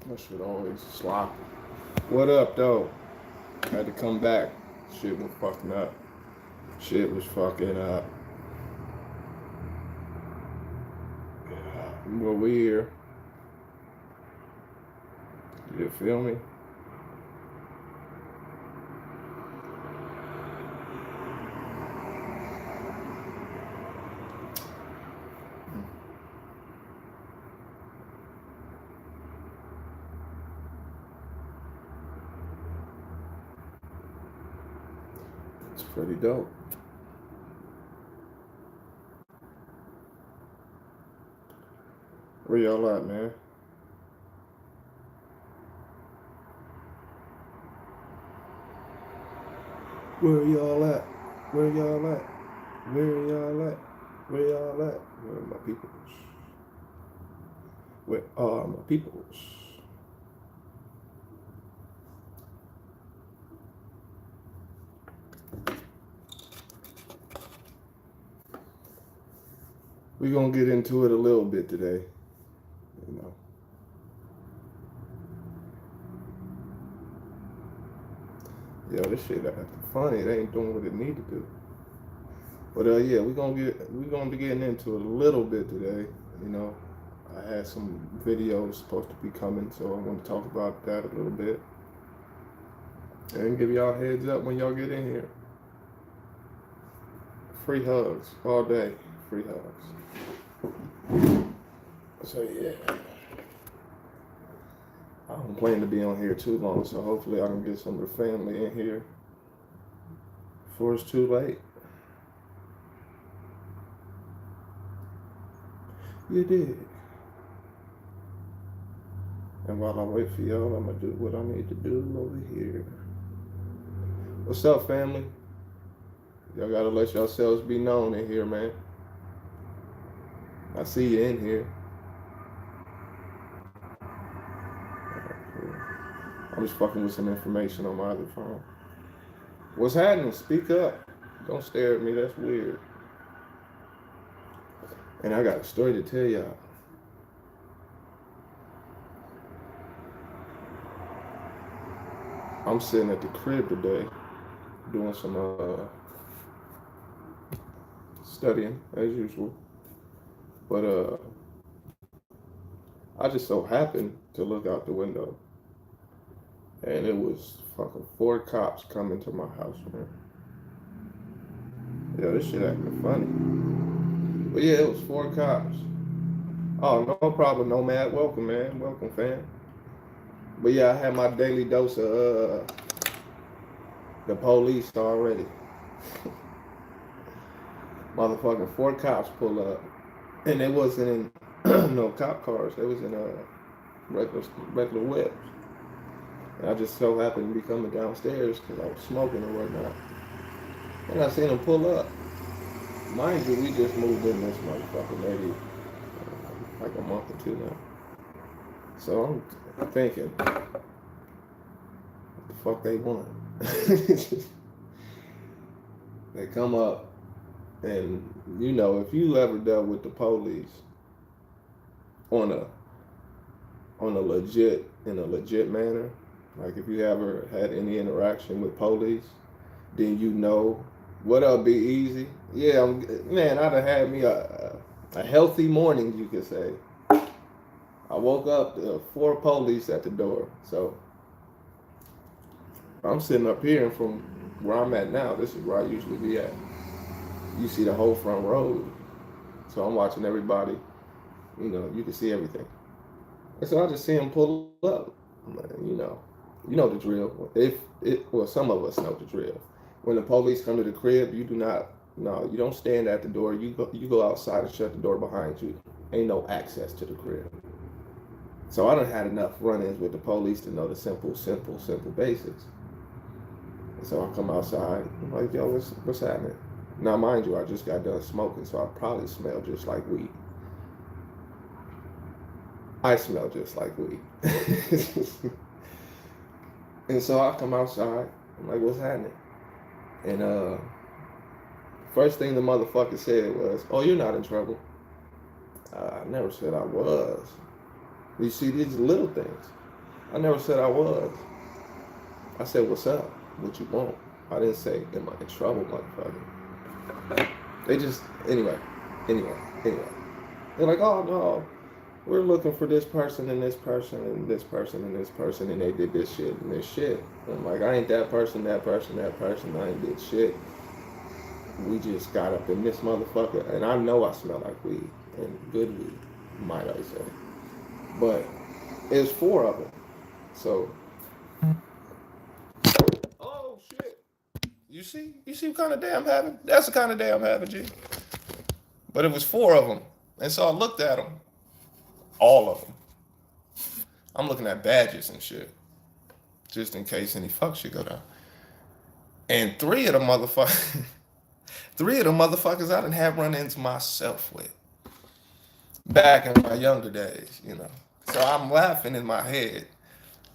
That shit always sloppy. What up, though? Had to come back. Shit was fucking up. Shit was fucking up. But we here. You feel me? It's pretty dope. Where y'all at, man? Where y'all at? Where y'all at? Where y'all at? Where y'all at? Where are my peoples? Where are my peoples? We're gonna get into it a little bit today. You know. Yo, this shit acting funny. It ain't doing what it need to do. But yeah, we're gonna be getting into it a little bit today. You know, I had some videos supposed to be coming, so I want to talk about that a little bit and give y'all heads up when y'all get in here. Free hugs all day. Free hugs. So yeah, I don't plan to be on here too long, so hopefully I can get some of the family in here before it's too late. You did. And while I wait for y'all, I'm gonna do what I need to do over here. What's up, family? Y'all gotta let yourselves be known in here, man. I see you in here. I'm just fucking with some information on my other phone. What's happening? Speak up. Don't stare at me. That's weird. And I got a story to tell y'all. I'm sitting at the crib today doing some studying as usual. But I just so happened to look out the window and it was fucking 4 cops coming to my house, man. Yeah, this shit acting funny. But yeah, it was 4 cops. Oh, no problem, Nomad. Welcome, man. Welcome, fam. But yeah, I had my daily dose of the police already. Motherfucking 4 cops pull up. And they wasn't in no cop cars. They was in regular whips. And I just so happened to be coming downstairs because I was smoking or whatnot. And I seen them pull up. Mind you, we just moved in this motherfucker maybe like a month or two now. So I'm thinking, what the fuck they want? They come up, and you know, if you ever dealt with the police on a legit in a legit manner, like if you ever had any interaction with police, then you know what'll be easy. Yeah, man, I'd have had me a healthy morning, you could say. I woke up to 4 police at the door. So I'm sitting up here, and from where I'm at now, this is where I usually be at. You see the whole front road. So I'm watching everybody. You know, you can see everything. And so I just see them pull up. Like, you know the drill. Well, some of us know the drill. When the police come to the crib, you do not, no, you don't stand at the door. You go outside and shut the door behind you. Ain't no access to the crib. So I done had enough run-ins with the police to know the simple basics. And so I come outside. I'm like, yo, what's happening? Now, mind you, I just got done smoking, so I probably smell just like weed. I smell just like weed. And so I come outside. I'm like, what's happening? And first thing the motherfucker said was, oh, you're not in trouble. I never said I was. You see, these little things. I never said I was. I said, what's up? What you want? I didn't say, am I in trouble, motherfucker? They just, anyway. They're like, oh no, we're looking for this person and this person and this person and this person, and they did this shit and this shit. And I'm like, I ain't that person, that person, that person. I ain't did shit. We just got up in this motherfucker, and I know I smell like weed, and good weed, might I say. But it's four of them. So, oh shit. You see? You see what kind of day I'm having? That's the kind of day I'm having, G. But it was four of them. And so I looked at them. All of them. I'm looking at badges and shit. Just in case any fuck shit go down. And three of the motherfuckers I didn't have run-ins myself with. Back in my younger days, you know. So I'm laughing in my head.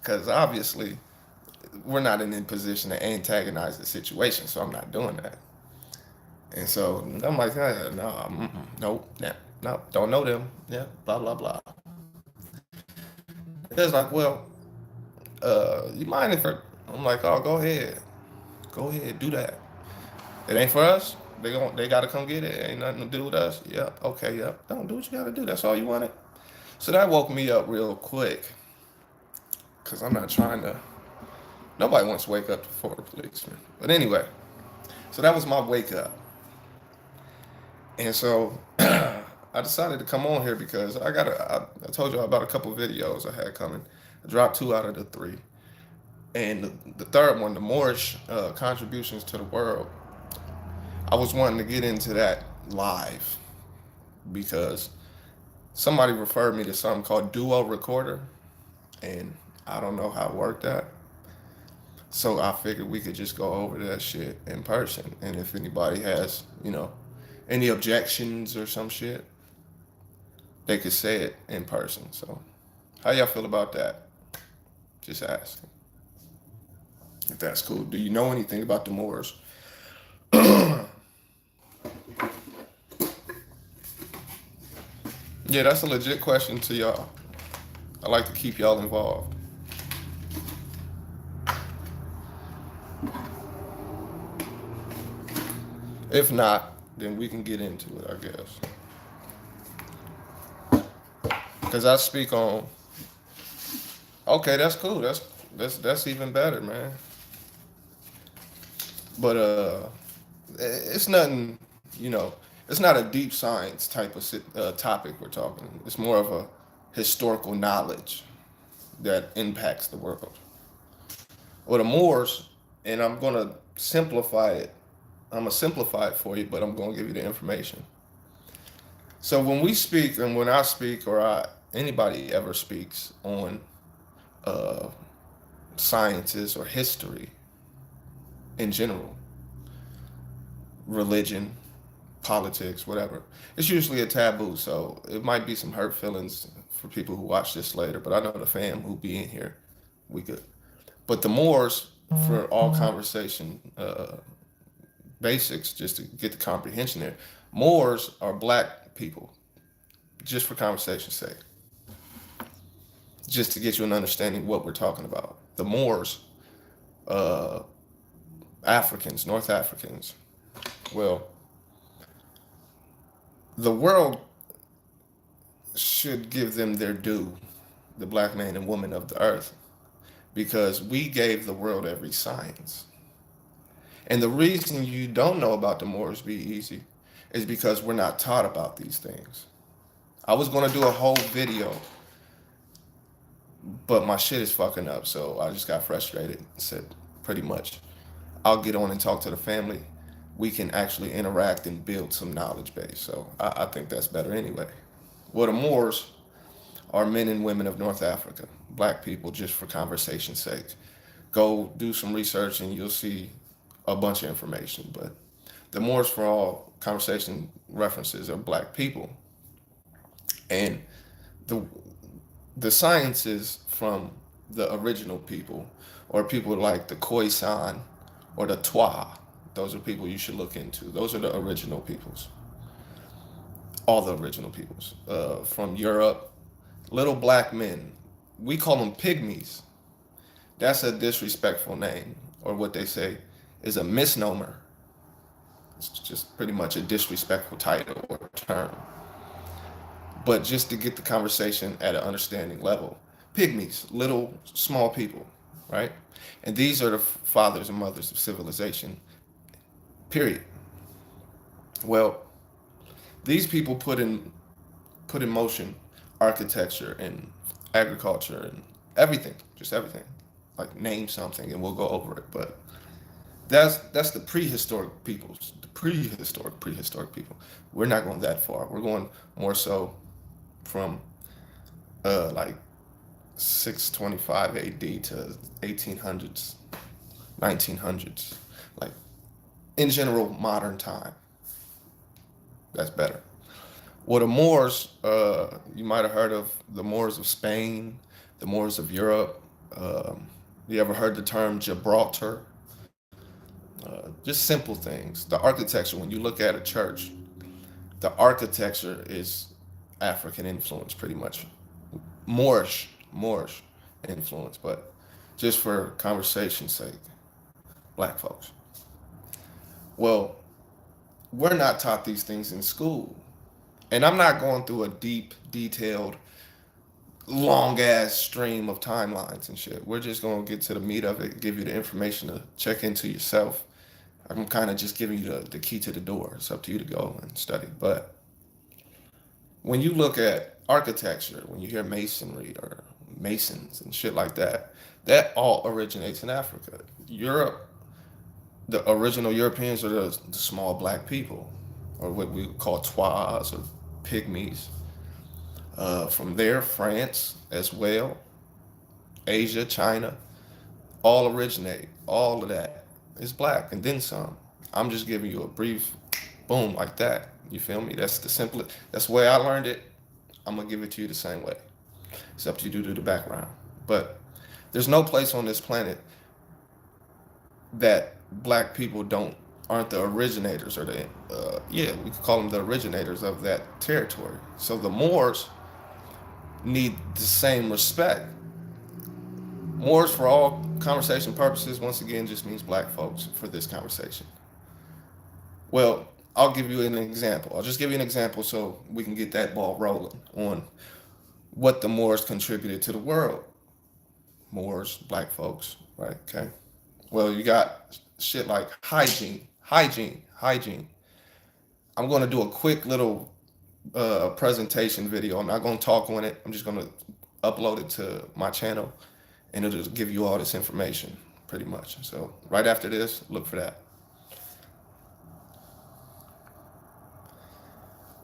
Because obviously, we're not in a position to antagonize the situation. So I'm not doing that. And so I'm like, no, nope, no, don't know them. Yeah, blah, blah, blah. It's like, well, you mind if I'm like, oh, go ahead. Go ahead, do that. It ain't for us. They gotta come get it. It ain't nothing to do with us. Yeah, okay, yeah. Don't do what you gotta do. That's all you wanted. So that woke me up real quick. Cause I'm not trying to. Nobody wants to wake up before a policeman. But anyway, so that was my wake up. And so I decided to come on here because I told you about a couple videos I had coming. I dropped two out of the three. And the third one, the Moorish contributions to the world, I was wanting to get into that live because somebody referred me to something called Duo Recorder, and I don't know how it worked out. So I figured we could just go over that shit in person. And if anybody has, any objections or some shit, they could say it in person. So how y'all feel about that? Just asking. If that's cool. Do you know anything about the Moors? Yeah, that's a legit question to y'all. I like to keep y'all involved. If not, then we can get into it, I guess. Because I speak on. Okay, that's cool. That's even better, man. But it's nothing. It's not a deep science type of topic we're talking. It's more of a historical knowledge that impacts the world. Well, the Moors, and I'm gonna simplify it. I'm gonna simplify it for you, but I'm gonna give you the information. So when we speak, and when I speak, or anybody ever speaks on uh, sciences or history in general, religion, politics, whatever, it's usually a taboo. So it might be some hurt feelings for people who watch this later, but I know the fam who be in here, we good. But the Moors, for all conversation basics, just to get the comprehension there, Moors are black people, just for conversation's sake, just to get you an understanding what we're talking about. The Moors, uh, Africans, North Africans, well, the world should give them their due, the black man and woman of the earth, because we gave the world every science. And the reason you don't know about the Moors, be easy, is because we're not taught about these things. I was going to do a whole video, but my shit is fucking up, so I just got frustrated and said, pretty much, I'll get on and talk to the family. We can actually interact and build some knowledge base. So I think that's better anyway. Well, the Moors are men and women of North Africa, black people, just for conversation's sake. Go do some research and you'll see a bunch of information. But the Moors, for all conversation references, are black people. And the the sciences from the original people, or people like the Khoisan or the Twa, those are people you should look into. Those are the original peoples, all the original peoples from Europe, little black men. We call them pygmies. That's a disrespectful name, or what they say is a misnomer. It's just pretty much a disrespectful title or term. But just to get the conversation at an understanding level, pygmies, little small people, right? And these are the fathers and mothers of civilization, period. Well, these people put in motion architecture and agriculture and everything, just everything. Like name something and we'll go over it. But that's the prehistoric peoples, the prehistoric people. We're not going that far. We're going more so from like 625 AD to 1800s, 1900s, like in general modern time. That's better. Well, the Moors, you might have heard of the Moors of Spain, the Moors of Europe. Um, you ever heard the term Gibraltar? Just simple things. The architecture, when you look at a church, the architecture is African influence, pretty much. Moorish influence, but just for conversation's sake, black folks. Well, we're not taught these things in school. And I'm not going through a deep, detailed, long ass stream of timelines and shit. We're just going to get to the meat of it, give you the information to check into yourself. I'm kind of just giving you the key to the door. It's up to you to go and study. But when you look at architecture, when you hear masonry or masons and shit like that, that all originates in Africa. Europe, the original Europeans are the small black people, or what we call Twas or pygmies. From there, France as well, Asia, China, all originate. All of that is black, and then some. I'm just giving you a brief, boom, like that. You feel me? That's the simplest. That's the way I learned it. I'm gonna give it to you the same way. It's up to you to do the background. But there's no place on this planet that black people don't aren't the originators or the yeah, we could call them the originators of that territory. So the Moors need the same respect. Moors, for all conversation purposes, once again, just means black folks for this conversation. Well, I'll give you an example. I'll just give you an example so we can get that ball rolling on what the Moors contributed to the world. Moors, black folks, right? Okay. Well, you got shit like hygiene. I'm going to do a quick little presentation video. I'm not going to talk on it. I'm just going to upload it to my channel and it'll just give you all this information pretty much. So right after this, look for that.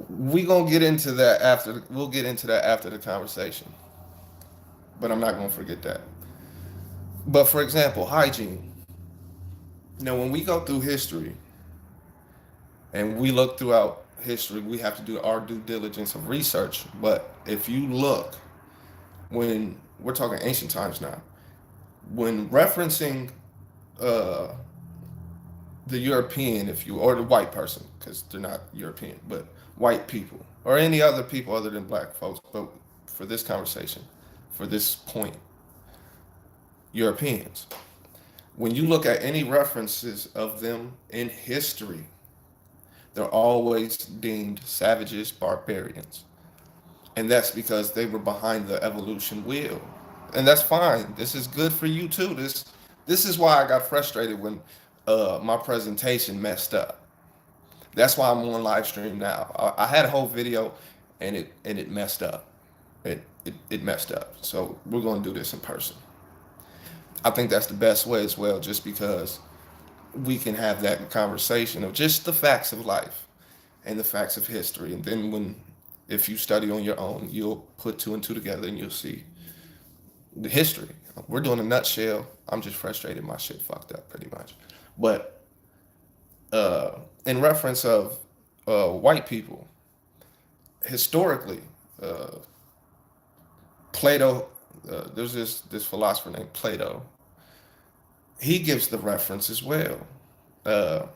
We'll get into that after the conversation. But I'm not going to forget that. But for example, hygiene. Now, when we go through history and we look throughout history, we have to do our due diligence of research. But if you look, when we're talking ancient times now, when referencing uh, the European, if you or the white person, because they're not European, but white people or any other people other than black folks, but for this conversation, for this point, Europeans. When you look at any references of them in history, they're always deemed savages, barbarians. And that's because they were behind the evolution wheel. And that's fine. This is good for you too. This is why I got frustrated when my presentation messed up. That's why I'm on live stream now. I had a whole video and it messed up. It messed up. So we're gonna do this in person. I think that's the best way as well, just because we can have that conversation of just the facts of life and the facts of history. And then if you study on your own, you'll put two and two together and you'll see the history. We're doing a nutshell. I'm just frustrated. My shit fucked up pretty much. But in reference of white people, historically, Plato, there's this philosopher named Plato. He gives the reference as well. Uh,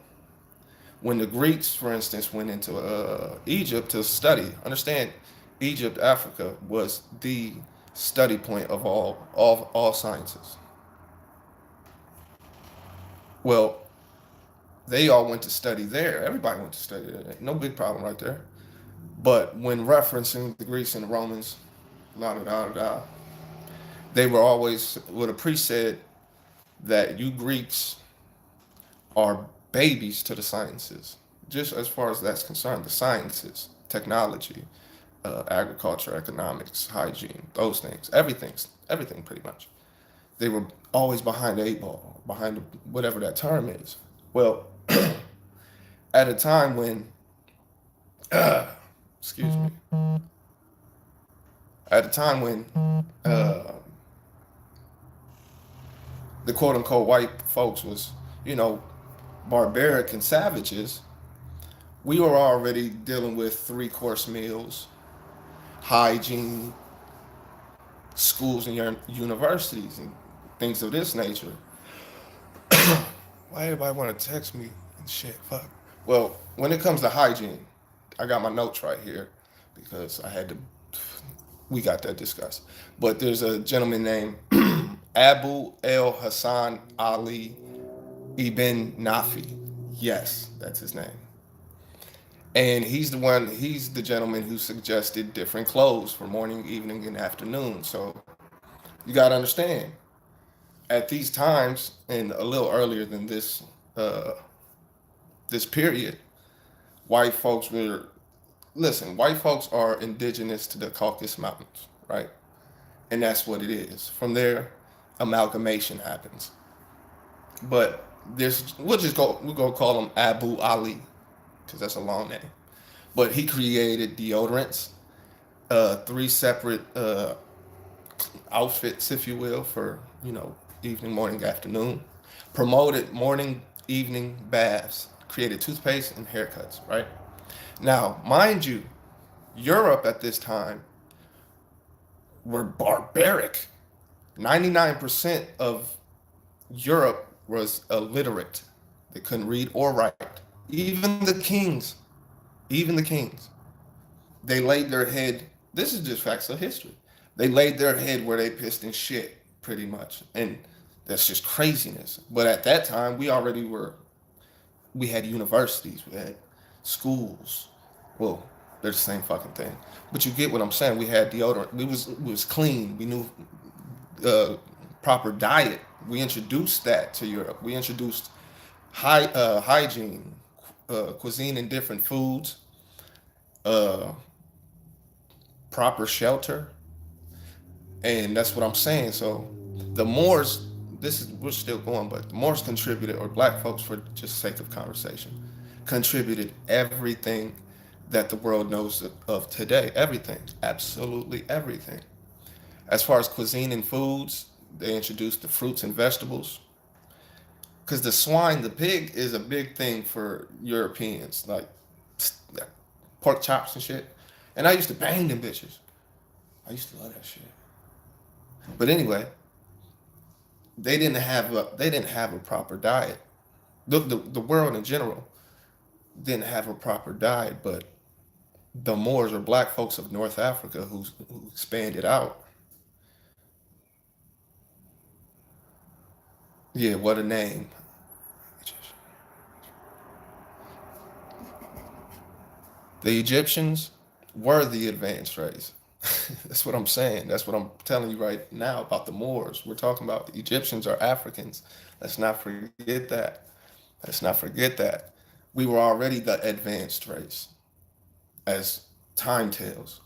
when the Greeks, for instance, went into Egypt to study, understand, Egypt, Africa was the study point of all sciences. Well, they all went to study there. Everybody went to study there. No big problem right there. But when referencing the Greeks and the Romans, la da da da, they were always, well, the priest said that you Greeks are babies to the sciences, just as far as that's concerned. The sciences, technology, agriculture, economics, hygiene, those things, everything pretty much. They were always behind the eight ball, behind whatever that term is. Well, at a time when, excuse me, at a time when uh, the quote unquote white folks was, you know, barbaric and savages, we were already dealing with three-course meals, hygiene, schools and universities, and things of this nature. Why everybody want to text me and shit? Fuck. Well, when it comes to hygiene, I got my notes right here because I had to. We got that discussed. But there's a gentleman named Abu El Hassan Ali Ibn Nafi. Yes, that's his name. And he's the gentleman who suggested different clothes for morning, evening, and afternoon. So you got to understand, at these times, and a little earlier than uh, this period, white folks were, listen, white folks are indigenous to the Caucasus Mountains, right? And that's what it is. From there, amalgamation happens. But we'll go call him Abu Ali, because that's a long name. But he created deodorants, three separate outfits, if you will, for, evening, morning, afternoon. Promoted morning, evening baths. Created toothpaste and haircuts, right? Now, mind you, Europe at this time were barbaric. 99% of Europe was illiterate. They couldn't read or write. Even the kings, even the kings, they laid their head. This is just facts of history. They laid their head where they pissed and shit, pretty much, and that's just craziness. But at that time, we had universities, we had schools. Well, they're the same fucking thing. But you get what I'm saying. We had deodorant. We was clean. We knew proper diet. We introduced that to Europe. We introduced hygiene, cuisine in different foods, uh, proper shelter, and that's what I'm saying. So the Moors, we're still going, but the Moors contributed, or black folks, for just sake of conversation, contributed everything that the world knows of today. Everything, absolutely everything. As far as cuisine and foods, they introduced the fruits and vegetables. Because the pig is a big thing for Europeans, like pork chops and shit. And I used to bang them bitches. I used to love that shit. But anyway, they didn't have a proper diet. The world in general didn't have a proper diet, but the Moors, or black folks of North Africa, who expanded out. Yeah, what a name. The Egyptians were the advanced race. That's what I'm saying. That's what I'm telling you right now about the Moors. We're talking about the Egyptians are Africans. Let's not forget that. Let's not forget that. We were already the advanced race, as time tells.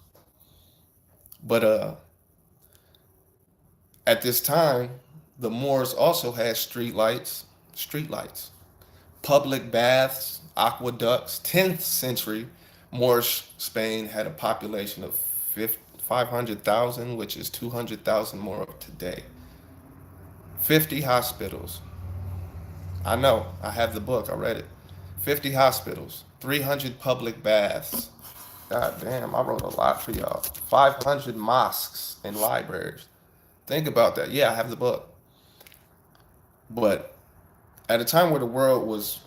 But at this time, the Moors also had street lights, public baths, aqueducts. 10th century Moorish Spain had a population of 500,000, which is 200,000 more of today. 50 hospitals. I know, I have the book, I read it. 50 hospitals, 300 public baths. God damn, I wrote a lot for y'all. 500 mosques and libraries. Think about that. Yeah, I have the book. But at a time where the world was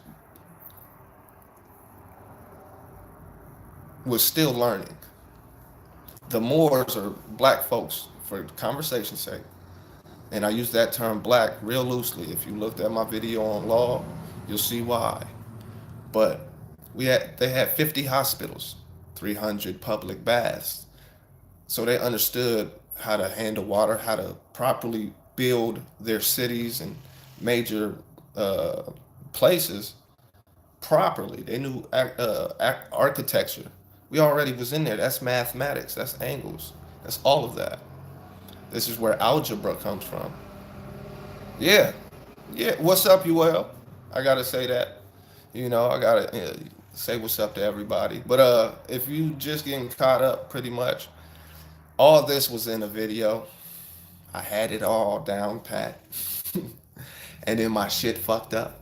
still learning, the Moors, or black folks, for conversation's sake, And I use that term black real loosely. If you looked at my video on law, you'll see why. But they had 50 hospitals, 300 public baths. So they understood how to handle water, how to properly build their cities and major uh, places properly. They knew architecture. We already was in there. That's mathematics. That's angles. That's all of that. This is where algebra comes from. Yeah, yeah. What's up, UL? I gotta say that. I gotta say what's up to everybody. But if you just getting caught up, pretty much all this was in a video. I had it all down pat, and then my shit fucked up.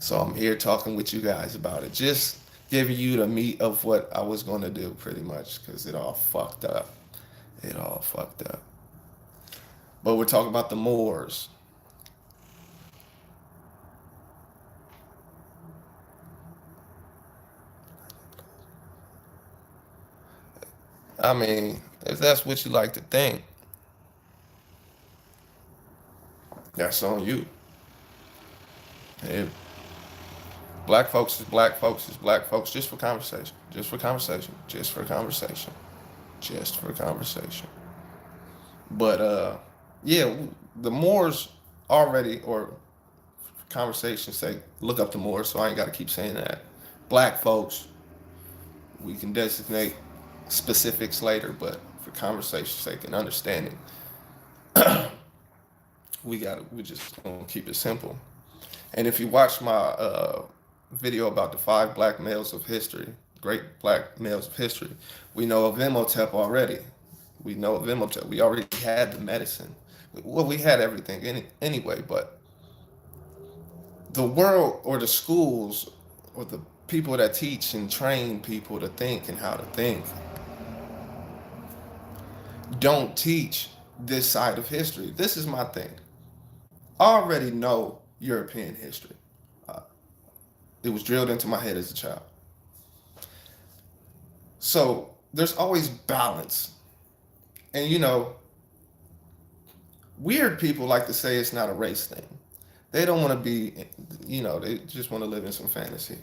So I'm here talking with you guys about it. Just giving you the meat of what I was gonna do, pretty much, because it all fucked up. It all fucked up. But we're talking about the Moors. I mean, if that's what you like to think, that's on you. If black folks is black folks is black folks, just for conversation, just for conversation, just for conversation, just for conversation. But yeah, the Moors already, or for conversation's sake, look up the Moors. So I ain't got to keep saying that. Black folks, we can designate specifics later, but for conversation's sake and understanding, we just gonna keep it simple. And if you watch my video about the 5 black males of history, great black males of history, we know of Imhotep already. We know of Imhotep. We already had the medicine. Well, we had everything anyway, but the world, or the schools, or the people that teach and train people to think and how to think, don't teach this side of history. This is my thing. I already know European history. Uh, it was drilled into my head as a child. So there's always balance. And weird people like to say it's not a race thing. They don't want to be, they just want to live in some fantasy.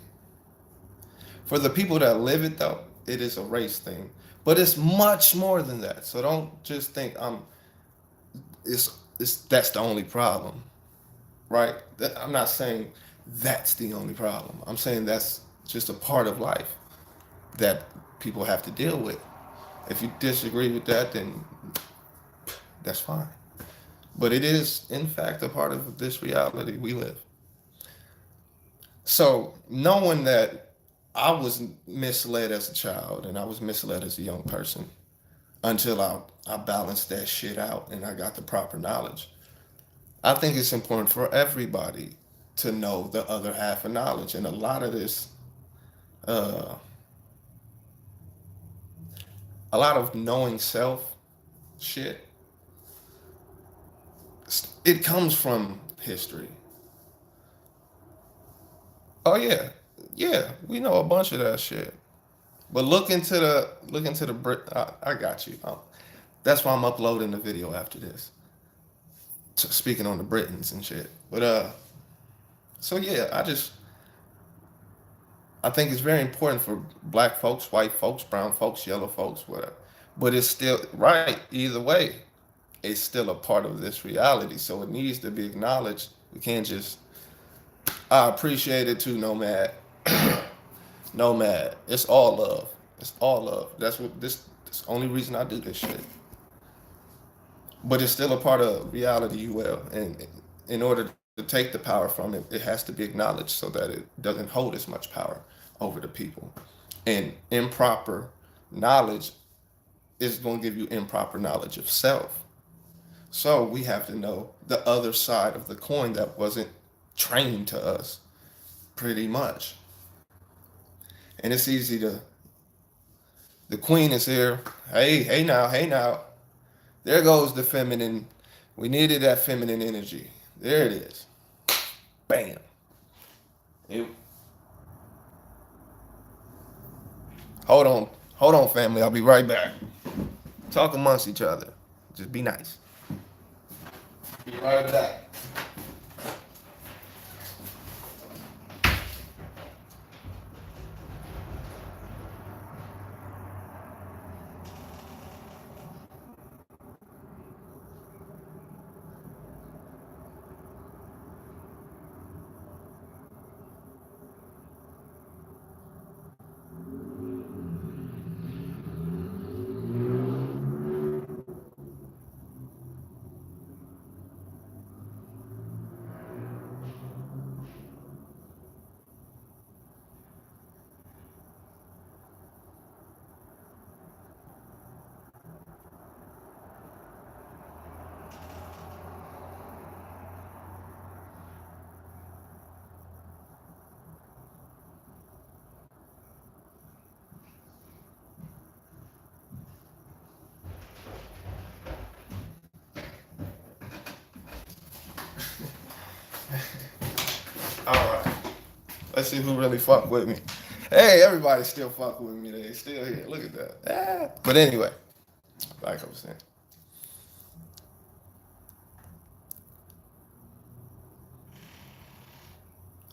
For the people that live it, though, it is a race thing. But it's much more than that. So don't just think it's that's the only problem, right? I'm not saying that's the only problem. I'm saying that's just a part of life that people have to deal with. If you disagree with that, then that's fine. But it is, in fact, a part of this reality we live. So, knowing that I was misled as a child and I was misled as a young person until I balanced that shit out and I got the proper knowledge, I think it's important for everybody to know the other half of knowledge. And a lot of this, uh, a lot of knowing self shit, it comes from history. Oh yeah, yeah, we know a bunch of that shit. But look into the Brit. I got you. That's why I'm uploading the video after this, speaking on the Britons and shit. But so yeah, I think it's very important for black folks, white folks, brown folks, yellow folks, whatever. But it's still right either way. It's still a part of this reality, so it needs to be acknowledged. We can't just. I appreciate it too, Nomad. Nomad. It's all love. It's all love. That's what this. This the only reason I do this shit. But it's still a part of reality, you will. And in order to take the power from it, it has to be acknowledged so that it doesn't hold as much power over the people. And improper knowledge is going to give you improper knowledge of self. So we have to know the other side of the coin that wasn't trained to us, pretty much. And it's easy to. The queen is here. Hey, hey now, hey now. There goes the feminine. We needed that feminine energy. There it is. Bam. It, hold on, family. I'll be right back. Talk amongst each other. Just be nice. Be right back. All right. Let's see who really fuck with me. Hey, everybody still fuck with me. They still here. Look at that. But anyway, like I was saying.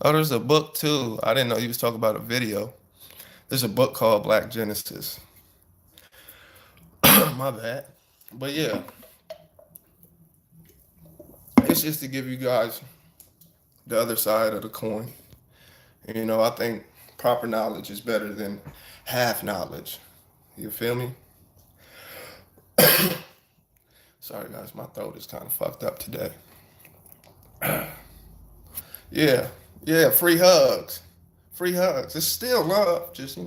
Oh, there's a book too. I didn't know you was talking about a video. There's a book called Black Genesis. My bad. But yeah, it's just to give you guys the other side of the coin. You know, I think proper knowledge is better than half knowledge. You feel me? Sorry guys, my throat is kind of fucked up today. Yeah, yeah, free hugs. Free hugs. It's still love, just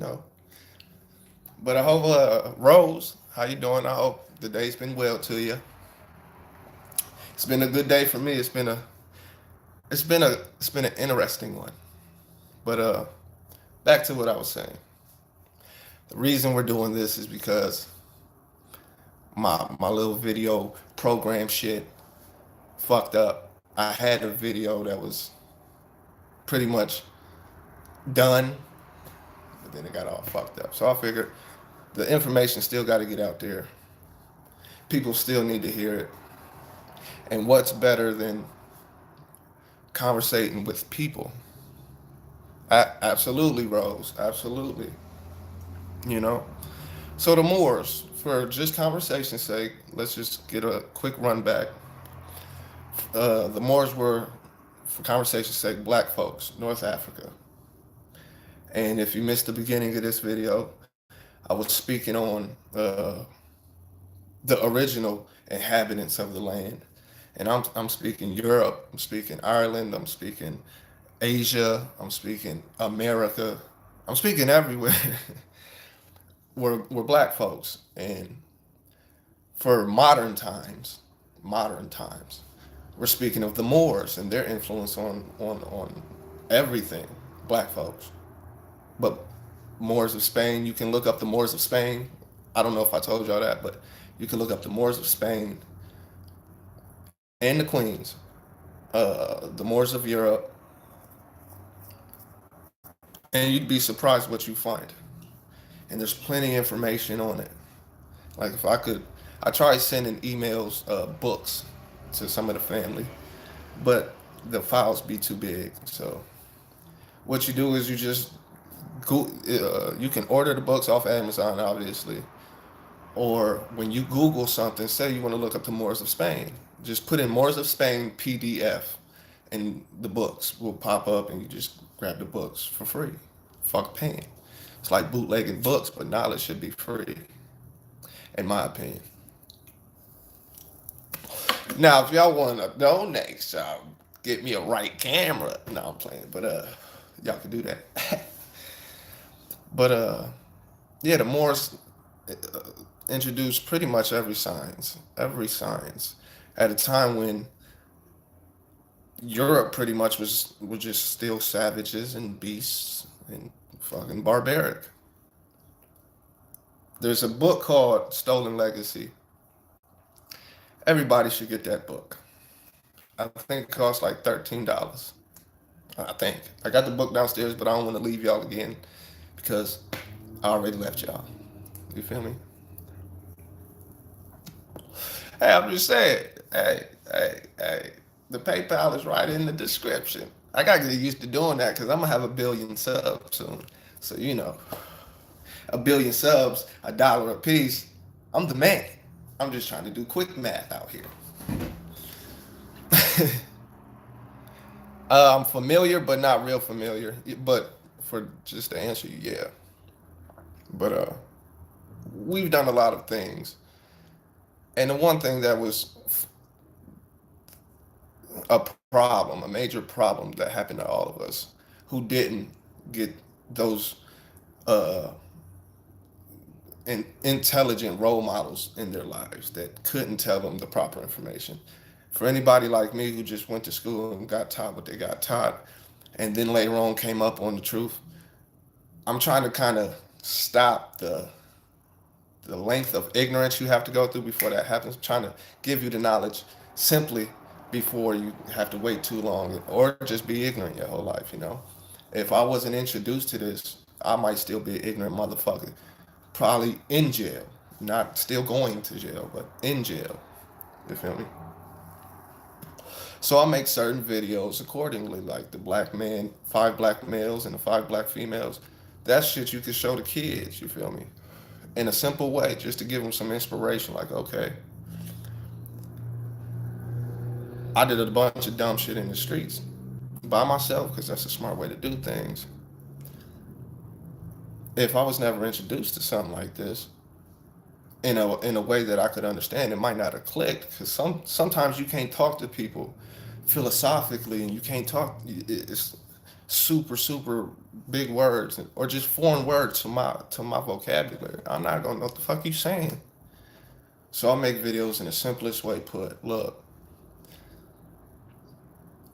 But I hope Rose, how you doing? I hope the day's been well to you. It's been a good day for me. It's been an interesting one. But back to what I was saying. The reason we're doing this is because my little video program shit fucked up. I had a video that was pretty much done, but then it got all fucked up. So I figured the information still got to get out there. People still need to hear it. And what's better than conversating with people? Absolutely, Rose. Absolutely. You know? So the Moors, for just conversation's sake, let's just get a quick run back. The Moors were, for conversation's sake, black folks, North Africa. And if you missed the beginning of this video, I was speaking on the original inhabitants of the land. And I'm speaking Europe, I'm speaking Ireland, I'm speaking Asia, I'm speaking America, I'm speaking everywhere. we're black folks. And for modern times, we're speaking of the Moors and their influence on everything, black folks. But Moors of Spain, you can look up the Moors of Spain. I don't know if I told y'all that, but you can look up the Moors of Spain and the Queens, the Moors of Europe, and you'd be surprised what you find. And there's plenty of information on it. Like if I could, I tried sending emails, books to some of the family, but the files be too big. So what you do is you just go, you can order the books off Amazon, obviously, or when you Google something, say you want to look up the Moors of Spain, just put in Moors of Spain PDF, and the books will pop up, and you just grab the books for free. Fuck paying. It's like bootlegging books, but knowledge should be free, in my opinion. Now, if y'all want to donate, y'all get me a right camera. No, I'm playing, but y'all can do that. But yeah, the Moors uh, introduced pretty much every science, at a time when Europe pretty much was just still savages and beasts and fucking barbaric. There's a book called Stolen Legacy. Everybody should get that book. I think it costs like $13. I think I got the book downstairs, but I don't want to leave y'all again because I already left y'all. You feel me? Hey, I'm just saying. Hey, Hey, the PayPal is right in the description. I gotta get used to doing that because I'm gonna have a billion subs soon. So a billion subs, $1 a piece. I'm the man. I'm just trying to do quick math out here. I'm familiar, but not real familiar. But for just to answer you, yeah. But we've done a lot of things, and the one thing that was a problem, a major problem that happened to all of us, who didn't get those uh, intelligent role models in their lives that couldn't tell them the proper information. For anybody like me who just went to school and got taught what they got taught, and then later on came up on the truth, I'm trying to kind of stop the length of ignorance you have to go through before that happens. I'm trying to give you the knowledge simply before you have to wait too long or just be ignorant your whole life, you know? If I wasn't introduced to this, I might still be an ignorant motherfucker. Probably in jail. Not still going to jail, but in jail. You feel me? So I make certain videos accordingly, like the black man, 5 black males and the 5 black females. That shit you can show the kids, you feel me? In a simple way, just to give them some inspiration. Like, okay, I did a bunch of dumb shit in the streets by myself because that's a smart way to do things. If I was never introduced to something like this in a way that I could understand, it might not have clicked because sometimes you can't talk to people philosophically and you can't talk. It's super big words or just foreign words to my vocabulary. I'm not gonna know what the fuck you saying. So I make videos in the simplest way put. Look,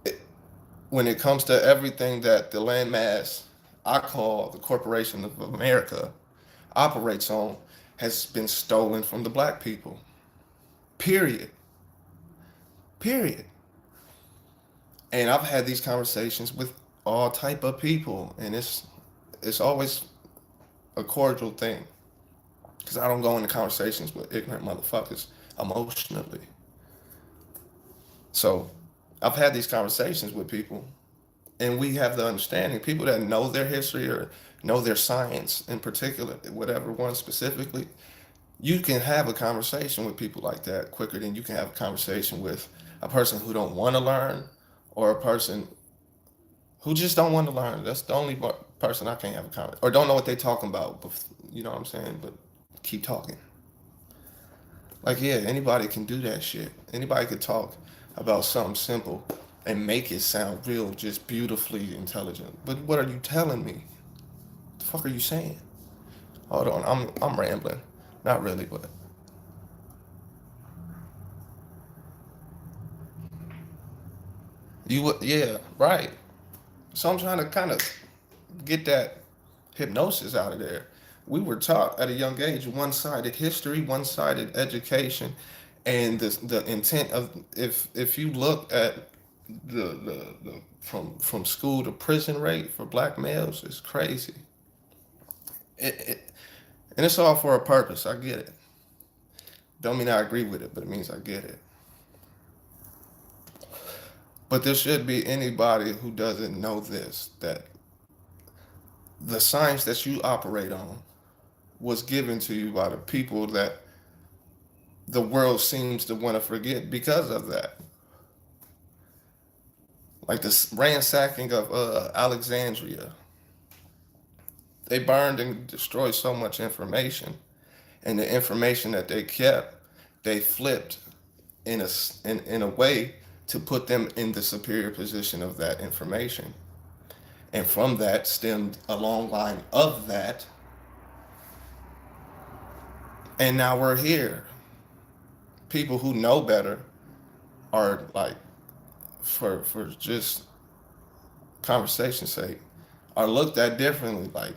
it, when it comes to everything that the landmass I call the Corporation of America operates on has been stolen from the black people. Period. Period. And I've had these conversations with all type of people, and it's always a cordial thing because I don't go into conversations with ignorant motherfuckers emotionally. So I've had these conversations with people, and we have the understanding. People that know their history or know their science in particular, whatever one specifically, you can have a conversation with people like that quicker than you can have a conversation with a person who don't want to learn or a person who just don't want to learn. That's the only person I can't have a conversation or don't know what they talking about. You know what I'm saying? But keep talking. Like, yeah, anybody can do that shit. Anybody could talk about something simple and make it sound real, just beautifully intelligent. But what are you telling me? What the fuck are you saying? Hold on, I'm rambling. Not really, but yeah, right. So I'm trying to kind of get that hypnosis out of there. We were taught at a young age one-sided history, one-sided education, and the intent of if you look at the from school to prison rate for black males is crazy. It and it's all for a purpose. I get it. Don't mean I agree with it, but it means I get it. But there should be anybody who doesn't know this that the science that you operate on was given to you by the people that the world seems to want to forget because of that. Like the ransacking of Alexandria, they burned and destroyed so much information, and the information that they kept, they flipped in a way to put them in the superior position of that information. And from that stemmed a long line of that, and now we're here. People who know better are like, for just conversation's sake, are looked at differently. Like,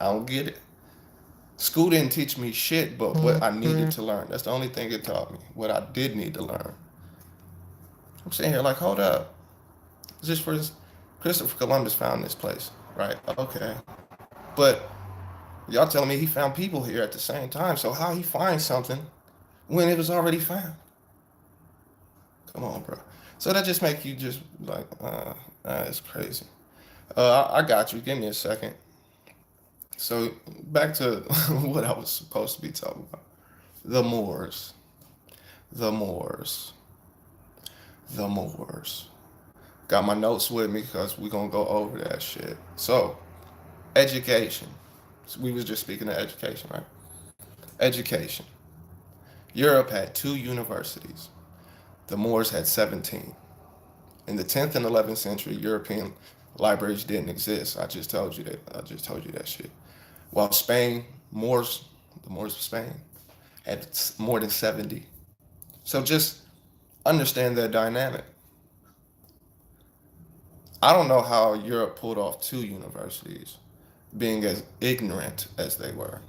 I don't get it. School didn't teach me shit, but what I needed to learn. That's the only thing it taught me. What I did need to learn. I'm sitting here like, hold up. Just for this, Christopher Columbus found this place, right? Okay, but y'all telling me he found people here at the same time. So how he find something when it was already found? Come on, bro. So that just make you just like, it's crazy. I got you. Give me a second. So back to what I was supposed to be talking about. The Moors. The Moors. The Moors. Got my notes with me because we're gonna go over that shit. So, education. So we was just speaking of education, right? Education. Europe had two universities. The Moors had 17. In the 10th and 11th century, European libraries didn't exist. I just told you that. I just told you that shit. While Spain, the Moors of Spain, had more than 70. So just understand that dynamic. I don't know how Europe pulled off two universities, being as ignorant as they were.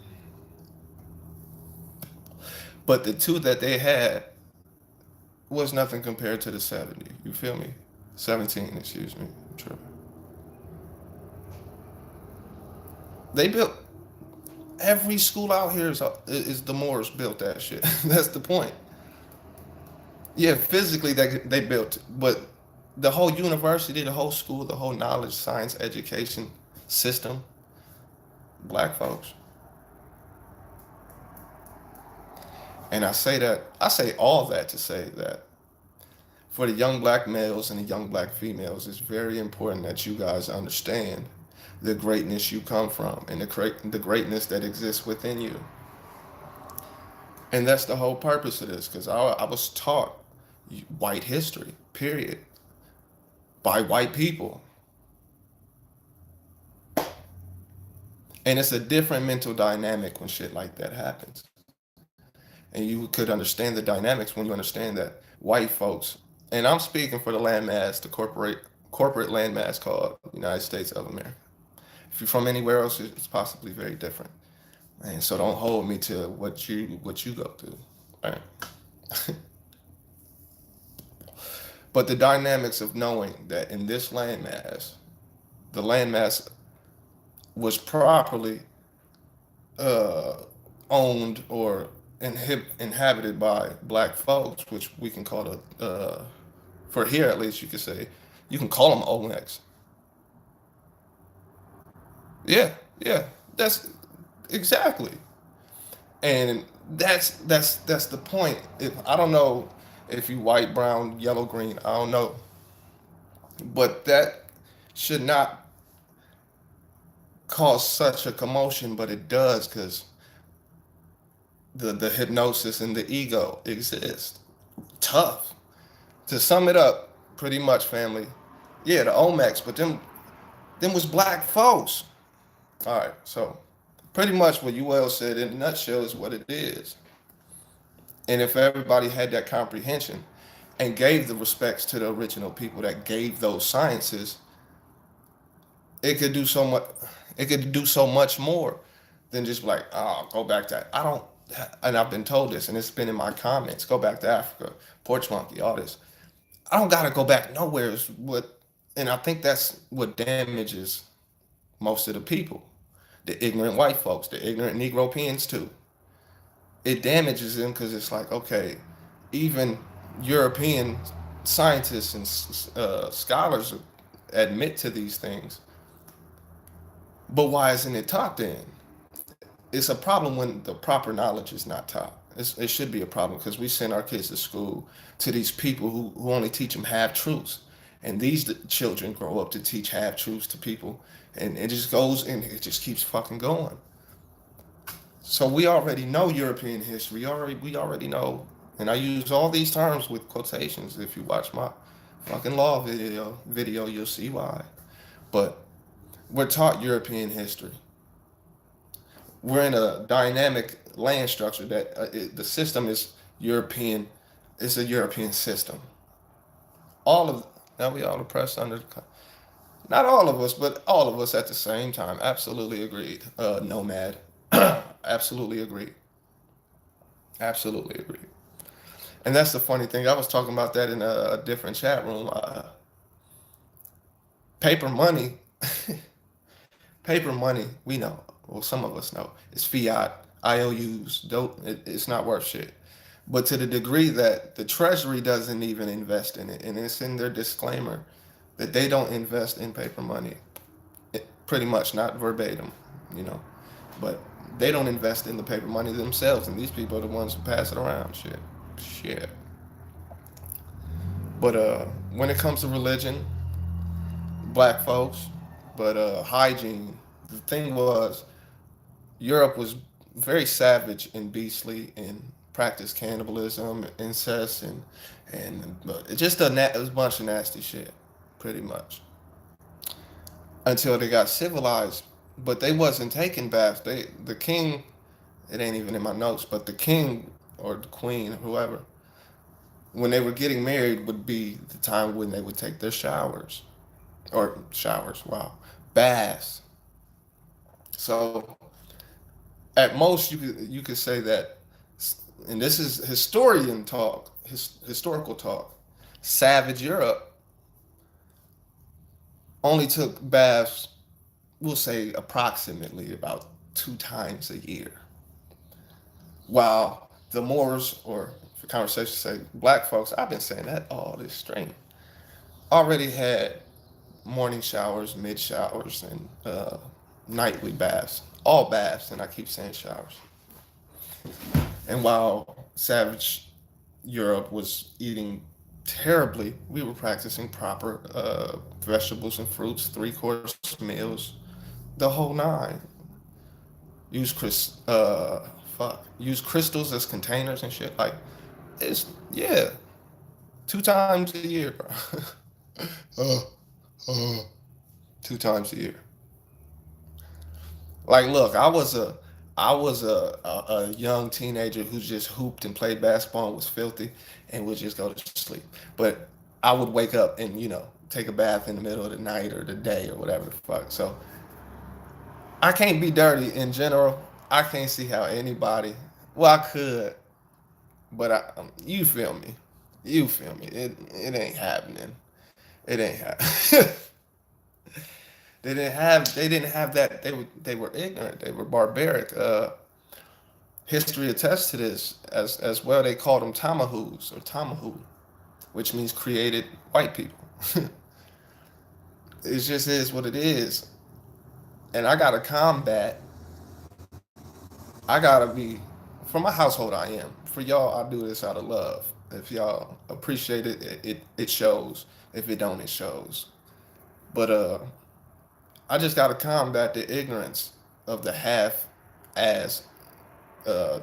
But the two that they had was nothing compared to the 70. You feel me? 17, excuse me. I'm tripping. They built every school out here is the Moors built that shit. That's the point. Yeah, physically they built it, but the whole university, the whole school, the whole knowledge, science, education system, black folks. And I say all that to say that for the young black males and the young black females, it's very important that you guys understand the greatness you come from and the greatness that exists within you. And that's the whole purpose of this, because I was taught white history, period, by white people. And it's a different mental dynamic when shit like that happens. And you could understand the dynamics when you understand that white folks, and I'm speaking for the landmass, the corporate landmass called United States of America. If you're from anywhere else, it's possibly very different. And so don't hold me to what you go through. Right? But the dynamics of knowing that in this landmass, the landmass was properly uh, owned or inhabited by black folks, which we can call for here at least, you could say, you can call them Olmecs. Yeah, yeah, that's exactly. And that's the point. If I don't know if you white, brown, yellow, green, I don't know, but that should not cause such a commotion, but it does because the hypnosis and the ego exist. Tough. To sum it up, pretty much, family. Yeah, the Olmecs, but them was black folks. All right, so pretty much what UL said in a nutshell is what it is. And if everybody had that comprehension and gave the respects to the original people that gave those sciences, it could do so much. It could do so much more than just like, oh, go back to. I don't. And I've been told this, and it's been in my comments. Go back to Africa, porch monkey, all this. I don't gotta go back nowhere. Is what, and I think that's what damages most of the people, the ignorant white folks, the ignorant Negropeans too. It damages them because it's like, okay, even European scientists and scholars admit to these things, but why isn't it taught then? It's a problem when the proper knowledge is not taught. It should be a problem because we send our kids to school to these people who only teach them half truths. And these children grow up to teach half truths to people. And it just goes and it just keeps fucking going. So we already know European history. We already know. And I use all these terms with quotations. If you watch my fucking law video, you'll see why. But we're taught European history. We're in a dynamic land structure that the system is European. It's a European system. All of now we all oppressed under not all of us, but all of us at the same time. Absolutely agreed. Nomad. Absolutely agreed. Absolutely agreed. And that's the funny thing. I was talking about that in a different chat room. Paper money, paper money. We know. Well, some of us know. It's fiat. IOUs. Don't. It's not worth shit. but to the degree that the Treasury doesn't even invest in it, and it's in their disclaimer that they don't invest in paper money, pretty much, not verbatim, you know, but they don't invest in the paper money themselves, and these people are the ones who pass it around. Shit. But when it comes to religion, black folks, but hygiene, the thing was, Europe was very savage and beastly and practiced cannibalism, incest, and just a bunch of nasty shit, pretty much, until they got civilized. But they wasn't taking baths. The king, it ain't even in my notes, but the king or the queen, whoever, when they were getting married, would be the time when they would take their showers or showers. Wow, baths. So at most you could say that, and this is historian talk, historical talk. Savage Europe only took baths, we'll say approximately about 2 times a year, while the Moors, or for conversation's sake, black folks, I've been saying that all this string, already had morning showers, mid showers, and nightly baths, all baths, and I keep saying showers. And while savage Europe was eating terribly, we were practicing proper vegetables and fruits, 3 course meals, the whole nine. Use use crystals as containers and shit. Like, it's, yeah, 2 times a year, bro. uh, uh, 2 times a year. Like, look, I was a young teenager who just hooped and played basketball and was filthy and would just go to sleep. But I would wake up and take a bath in the middle of the night or the day or whatever the fuck. So I can't be dirty in general. I can't see how anybody. Well, I could, but you feel me. You feel me. It ain't happening. It ain't happening. They didn't have that. They were ignorant. They were barbaric. History attests to this as well. They called them Tamahus or Tamahu, which means created white people. It just is what it is. And I gotta combat. I gotta be, for my household. I am, for y'all. I do this out of love. If y'all appreciate it, it shows. If it don't, it shows. But I just gotta combat the ignorance of the half as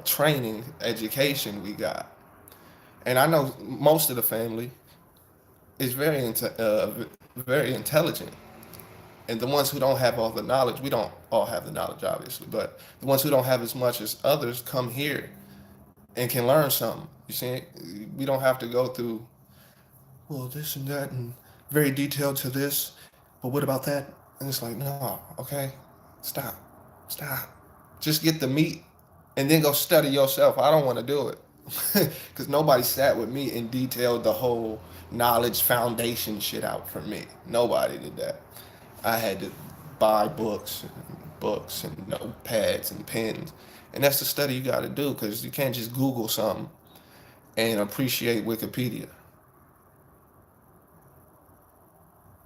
training education we got. And I know most of the family is very intelligent, and the ones who don't have all the knowledge, we don't all have the knowledge, obviously, but the ones who don't have as much as others come here and can learn something. You see, we don't have to go through, well, this and that, and very detailed to this, but what about that? And it's like, no, okay, stop, stop. Just get the meat and then go study yourself. I don't want to do it because nobody sat with me and detailed the whole knowledge foundation shit out for me. Nobody did that. I had to buy books and notepads and pens, and that's the study you got to do because you can't just Google something and appreciate Wikipedia.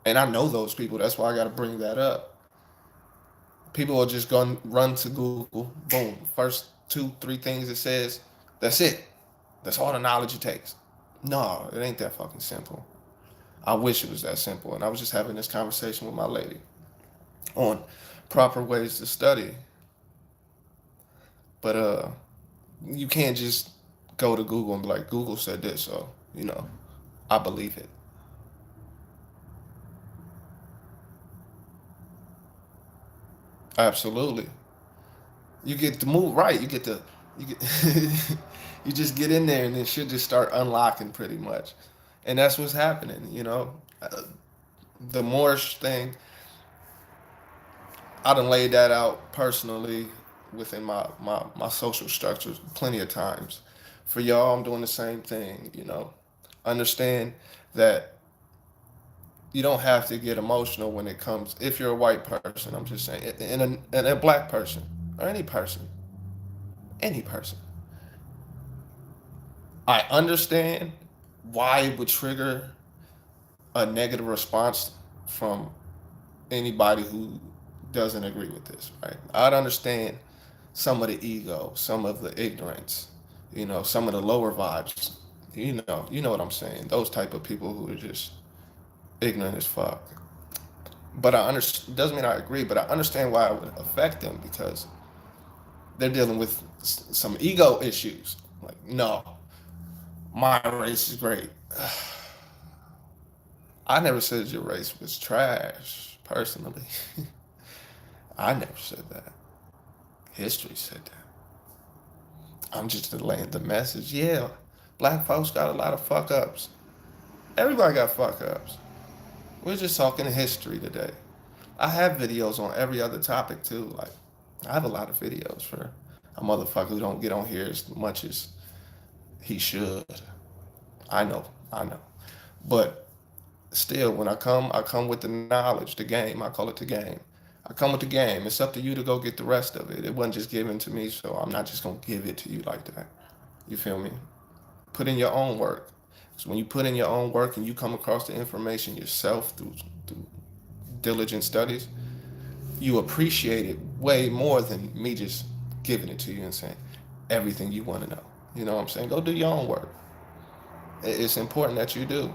And I know those people. That's why I got to bring that up. People are just going to run to Google, boom, first 2 3 things it says, that's it. That's all the knowledge it takes. No, it ain't that fucking simple. I wish it was that simple. And I was just having this conversation with my lady on proper ways to study. But you can't just go to Google and be like, Google said this, so I believe it. Absolutely. You get the move right. You get you just get in there and then shit just start unlocking pretty much. And that's what's happening. The Moorish thing, I done laid that out personally within my social structures plenty of times. For y'all, I'm doing the same thing. Understand that you don't have to get emotional when it comes, if you're a white person, I'm just saying, and a black person, or any person, I understand why it would trigger a negative response from anybody who doesn't agree with this, right? I'd understand some of the ego, some of the ignorance, some of the lower vibes. You know what I'm saying. Those type of people who are just ignorant as fuck. But I understand. Doesn't mean I agree, but I understand why it would affect them because they're dealing with some ego issues. Like, no, my race is great. I never said your race was trash, personally. I never said that. History said that. I'm just delaying the message. Yeah, black folks got a lot of fuck ups. Everybody got fuck ups. We're just talking history today. I have videos on every other topic too. Like, I have a lot of videos for a motherfucker who don't get on here as much as he should. I know. But still, when I come with the knowledge, the game. I call it the game. I come with the game. It's up to you to go get the rest of it. It wasn't just given to me, so I'm not just gonna give it to you like that. You feel me? Put in your own work. So when you put in your own work and you come across the information yourself through diligent studies, you appreciate it way more than me just giving it to you and saying everything you want to know. You know what I'm saying? Go do your own work. It's important that you do.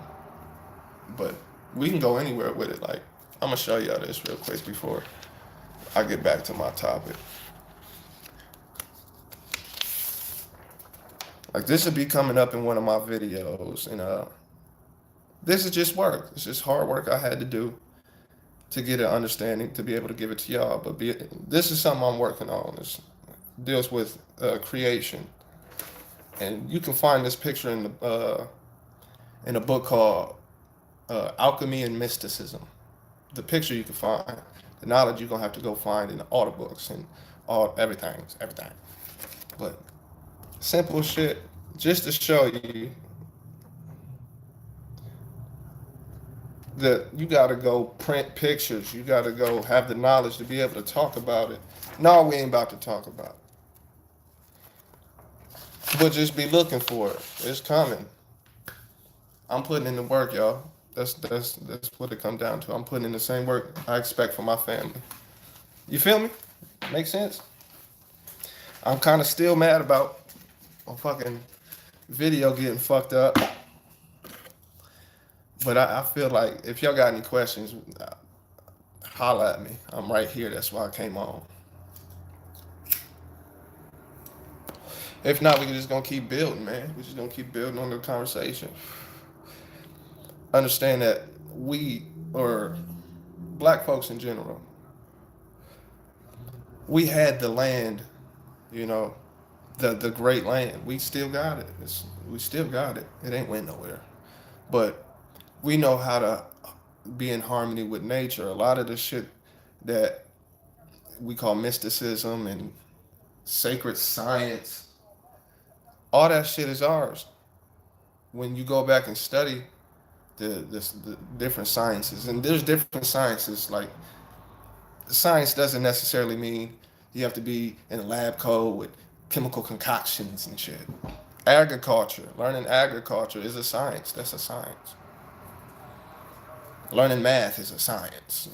But we can go anywhere with it. Like, I'm gonna show y'all this real quick before I get back to my topic. Like, this will be coming up in one of my videos, and this is just work. It's just hard work I had to do to get an understanding to be able to give it to y'all. But this is something I'm working on. It deals with creation, and you can find this picture in a book called Alchemy and Mysticism. The picture you can find, the knowledge you're gonna have to go find in all the books and everything. But simple shit, just to show you that you gotta go print pictures. You gotta go have the knowledge to be able to talk about it. No, we ain't about to talk about it. But just be looking for it. It's coming. I'm putting in the work, y'all. That's what it comes down to. I'm putting in the same work I expect from my family. You feel me? Make sense? I'm kind of still mad about a fucking video getting fucked up. But I feel like if y'all got any questions, holla at me. I'm right here. That's why I came on. If not, we just gonna keep building, man. We just gonna keep building on the conversation. Understand that we, or black folks in general, we had the land, you know, the great land. We still got it. We still got it. It ain't went nowhere. But we know how to be in harmony with nature. A lot of the shit that we call mysticism and sacred science, all that shit is ours. When you go back and study the different sciences, and there's different sciences. Like, science doesn't necessarily mean you have to be in a lab coat with chemical concoctions and shit. Agriculture, learning agriculture is a science. That's a science. Learning math is a science.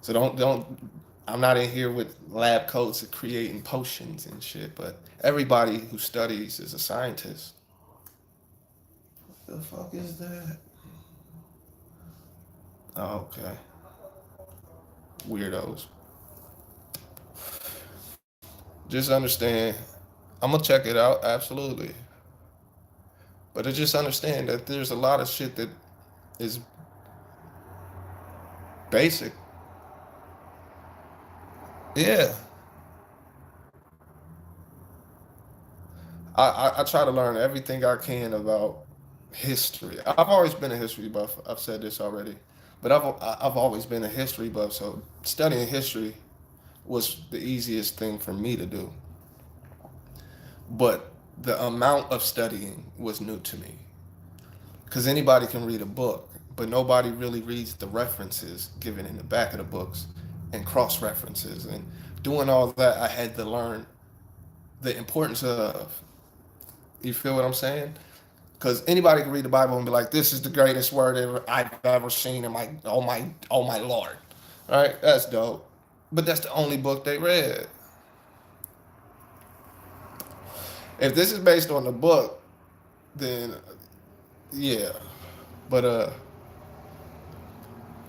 So don't. I'm not in here with lab coats of creating potions and shit. But everybody who studies is a scientist. What the fuck is that? Oh, okay. Weirdos. Just understand. I'm gonna check it out, absolutely. But I just understand that there's a lot of shit that is basic. Yeah, I try to learn everything I can about history. I've always been a history buff. I've said this already, but I've always been a history buff. So studying history was the easiest thing for me to do. But the amount of studying was new to me because anybody can read a book, but nobody really reads the references given in the back of the books and cross references and doing all that. I had to learn the importance of. You feel what I'm saying? Because anybody can read the Bible and be like, "This is the greatest word I've ever seen in oh my Lord." All right, that's dope. But that's the only book they read. If this is based on the book, then yeah. But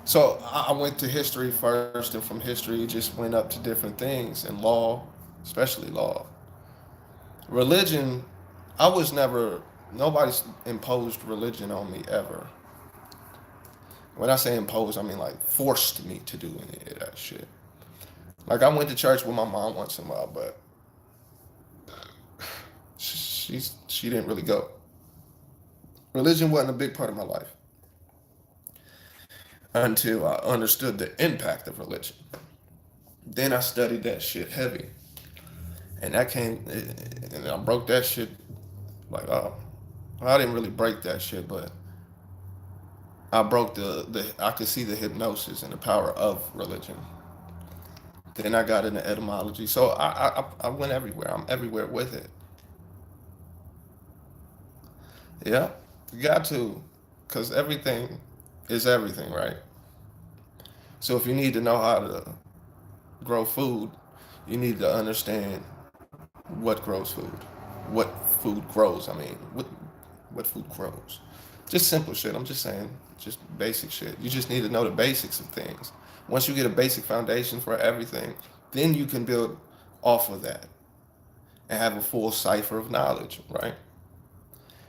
so I went to history first, and from history just went up to different things and law, especially law. Religion, I was never. Nobody's imposed religion on me ever. When I say imposed, I mean like forced me to do any of that shit. Like I went to church with my mom once in a while, but she didn't really go. Religion wasn't a big part of my life until I understood the impact of religion. Then I studied that shit heavy, and that came, and I broke that shit. Like, oh, well, I didn't really break that shit, but I broke the. I could see the hypnosis and the power of religion. Then I got into etymology, so I went everywhere. I'm everywhere with it. Yeah, you got to, because everything is everything, right? So if you need to know how to grow food, you need to understand what grows food, what food grows. I mean, what food grows. Just simple shit. I'm just saying, just basic shit. You just need to know the basics of things. Once you get a basic foundation for everything, then you can build off of that and have a full cipher of knowledge, right?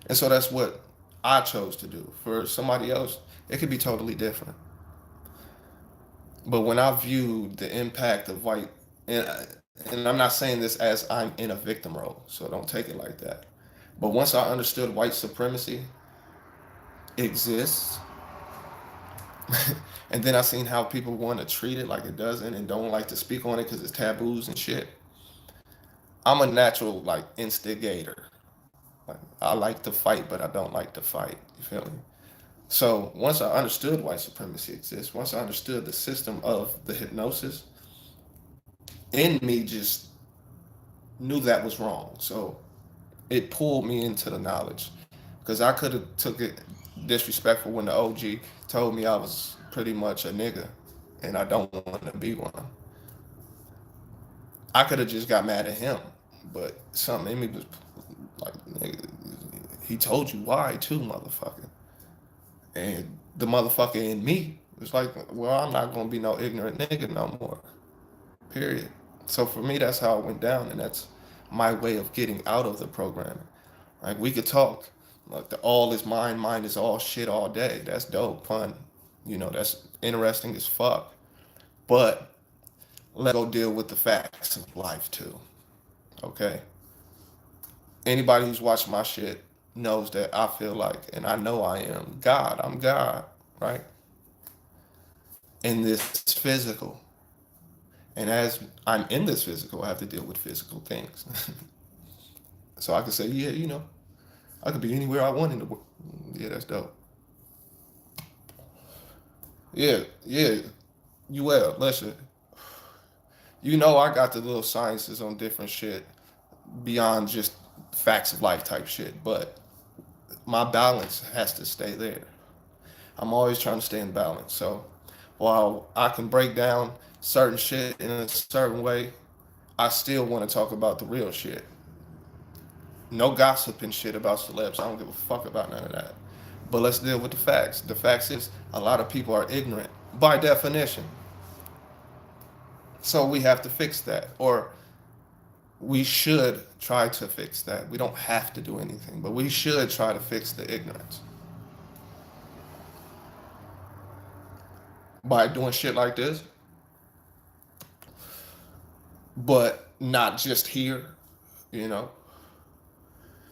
And so that's what I chose to do. For somebody else, it could be totally different. But when I viewed the impact of white, and, and I'm not saying this as I'm in a victim role, so don't take it like that. But once I understood white supremacy exists, and then I seen how people want to treat it like it doesn't and don't like to speak on it because it's taboos and shit. I'm a natural like instigator. Like, I like to fight, but I don't like to fight. You feel me? So once I understood white supremacy exists, once I understood the system of the hypnosis, in me just knew that was wrong. So it pulled me into the knowledge because I could have took it disrespectful when the OG told me I was pretty much a nigga and I don't want to be one. I could have just got mad at him, but something in me was like, nigga, he told you why too, motherfucker. And the motherfucker in me was like, well, I'm not gonna be no ignorant nigga no more. Period. So for me, that's how it went down, and that's my way of getting out of the programming. Like we could talk, like the all is mind is all shit all day. That's dope, fun. That's interesting as fuck. But let's go deal with the facts of life too. Okay. Anybody who's watched my shit knows that I feel like, and I know I am God. I'm God, right? In this physical. And as I'm in this physical, I have to deal with physical things. So I could say, yeah, I could be anywhere I want in the world. Yeah, that's dope. Yeah, yeah. You well, listen. I got the little sciences on different shit beyond just facts of life type shit, but my balance has to stay there. I'm always trying to stay in balance. So while I can break down certain shit in a certain way, I still want to talk about the real shit. No gossiping shit about celebs. I don't give a fuck about none of that. But let's deal with the facts. The facts is a lot of people are ignorant by definition. So we have to fix that. Or we should try to fix that. We don't have to do anything, but we should try to fix the ignorance by doing shit like this, but not just here, you know,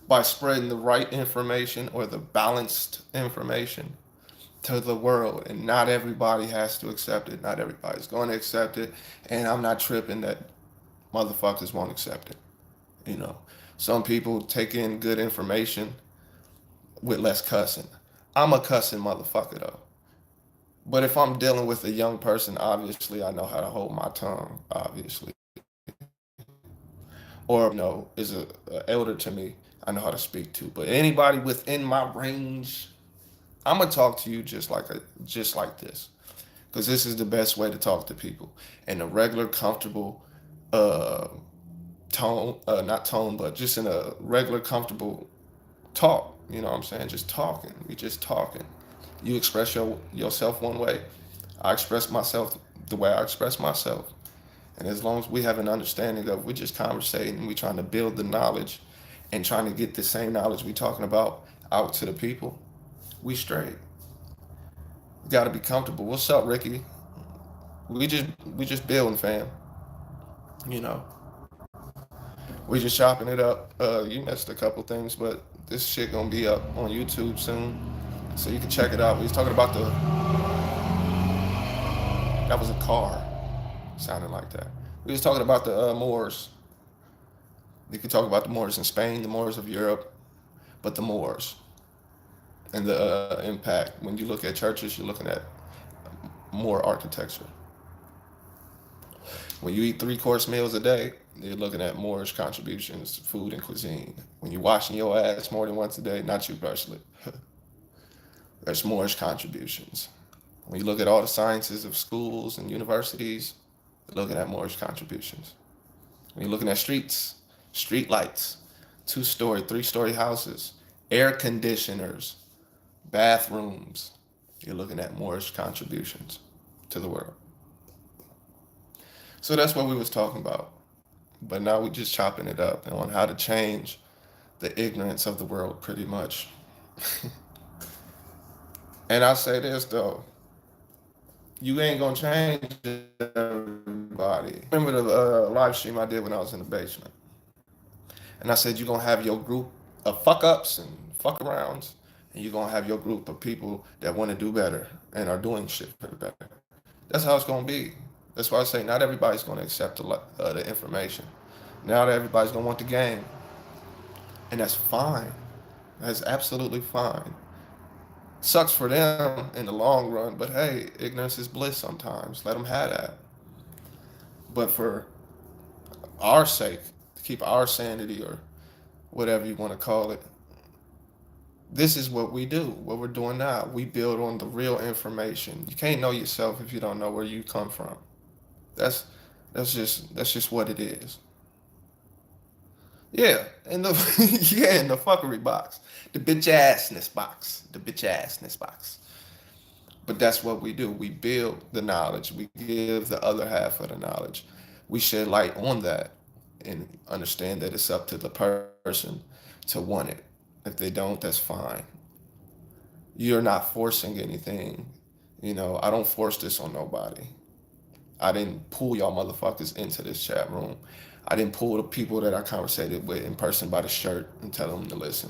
by spreading the right information or the balanced information to the world. And not everybody has to accept it. Not everybody's going to accept it. And I'm not tripping that motherfuckers won't accept it. You know, some people take in good information with less cussing. I'm a cussing motherfucker though. But if I'm dealing with a young person, obviously I know how to hold my tongue, obviously. is a elder to me, I know how to speak to. But anybody within my range, I'm gonna talk to you just like this, because this is the best way to talk to people in a regular, comfortable uh, tone, not tone, but just in a regular, comfortable talk. You know what I'm saying? Just talking. We just talking. You express yourself one way. I express myself the way I express myself. And as long as we have an understanding of, we just conversating, we trying to build the knowledge and trying to get the same knowledge we talking about out to the people, we straight. We gotta be comfortable. What's up, Ricky? We just building, fam. You know, we just chopping it up. You missed a couple things, but this shit gonna be up on YouTube soon, so you can check it out. We was talking about the that was a car, sounded like that. We was talking about the Moors. You could talk about the Moors in Spain, the Moors of Europe, but the Moors and the impact. When you look at churches, you're looking at Moor architecture. When you eat three-course meals a day, you're looking at Moorish contributions to food and cuisine. When you're washing your ass more than once a day, not you personally, there's Moorish contributions. When you look at all the sciences of schools and universities, you're looking at Moorish contributions. When you're looking at streets, street lights, two-story, three-story houses, air conditioners, bathrooms, you're looking at Moorish contributions to the world. So that's what we was talking about. But now we just chopping it up on how to change the ignorance of the world pretty much. And I'll say this though, you ain't gonna change everybody. Remember the live stream I did when I was in the basement? And I said you're gonna have your group of fuck ups and fuck arounds, and you're gonna have your group of people that want to do better and are doing shit for the better. That's how it's gonna be. That's why I say not everybody's gonna accept the information. Not everybody's gonna want the game, and that's fine. That's absolutely fine. Sucks for them in the long run, but hey, ignorance is bliss sometimes. Let them have that. But for our sake, to keep our sanity or whatever you want to call it, this is what we do. What we're doing now, we build on the real information. You can't know yourself if you don't know where you come from. That's that's just what it is. Yeah, in the yeah, in the fuckery box, the bitch assness box, the bitch assness box. But that's what we do. We build the knowledge. We give the other half of the knowledge. We shed light on that and understand that it's up to the person to want it. If they don't, that's fine. You're not forcing anything. You know, I don't force this on nobody. I didn't pull y'all motherfuckers into this chat room. I didn't pull the people that I conversated with in person by the shirt and tell them to listen.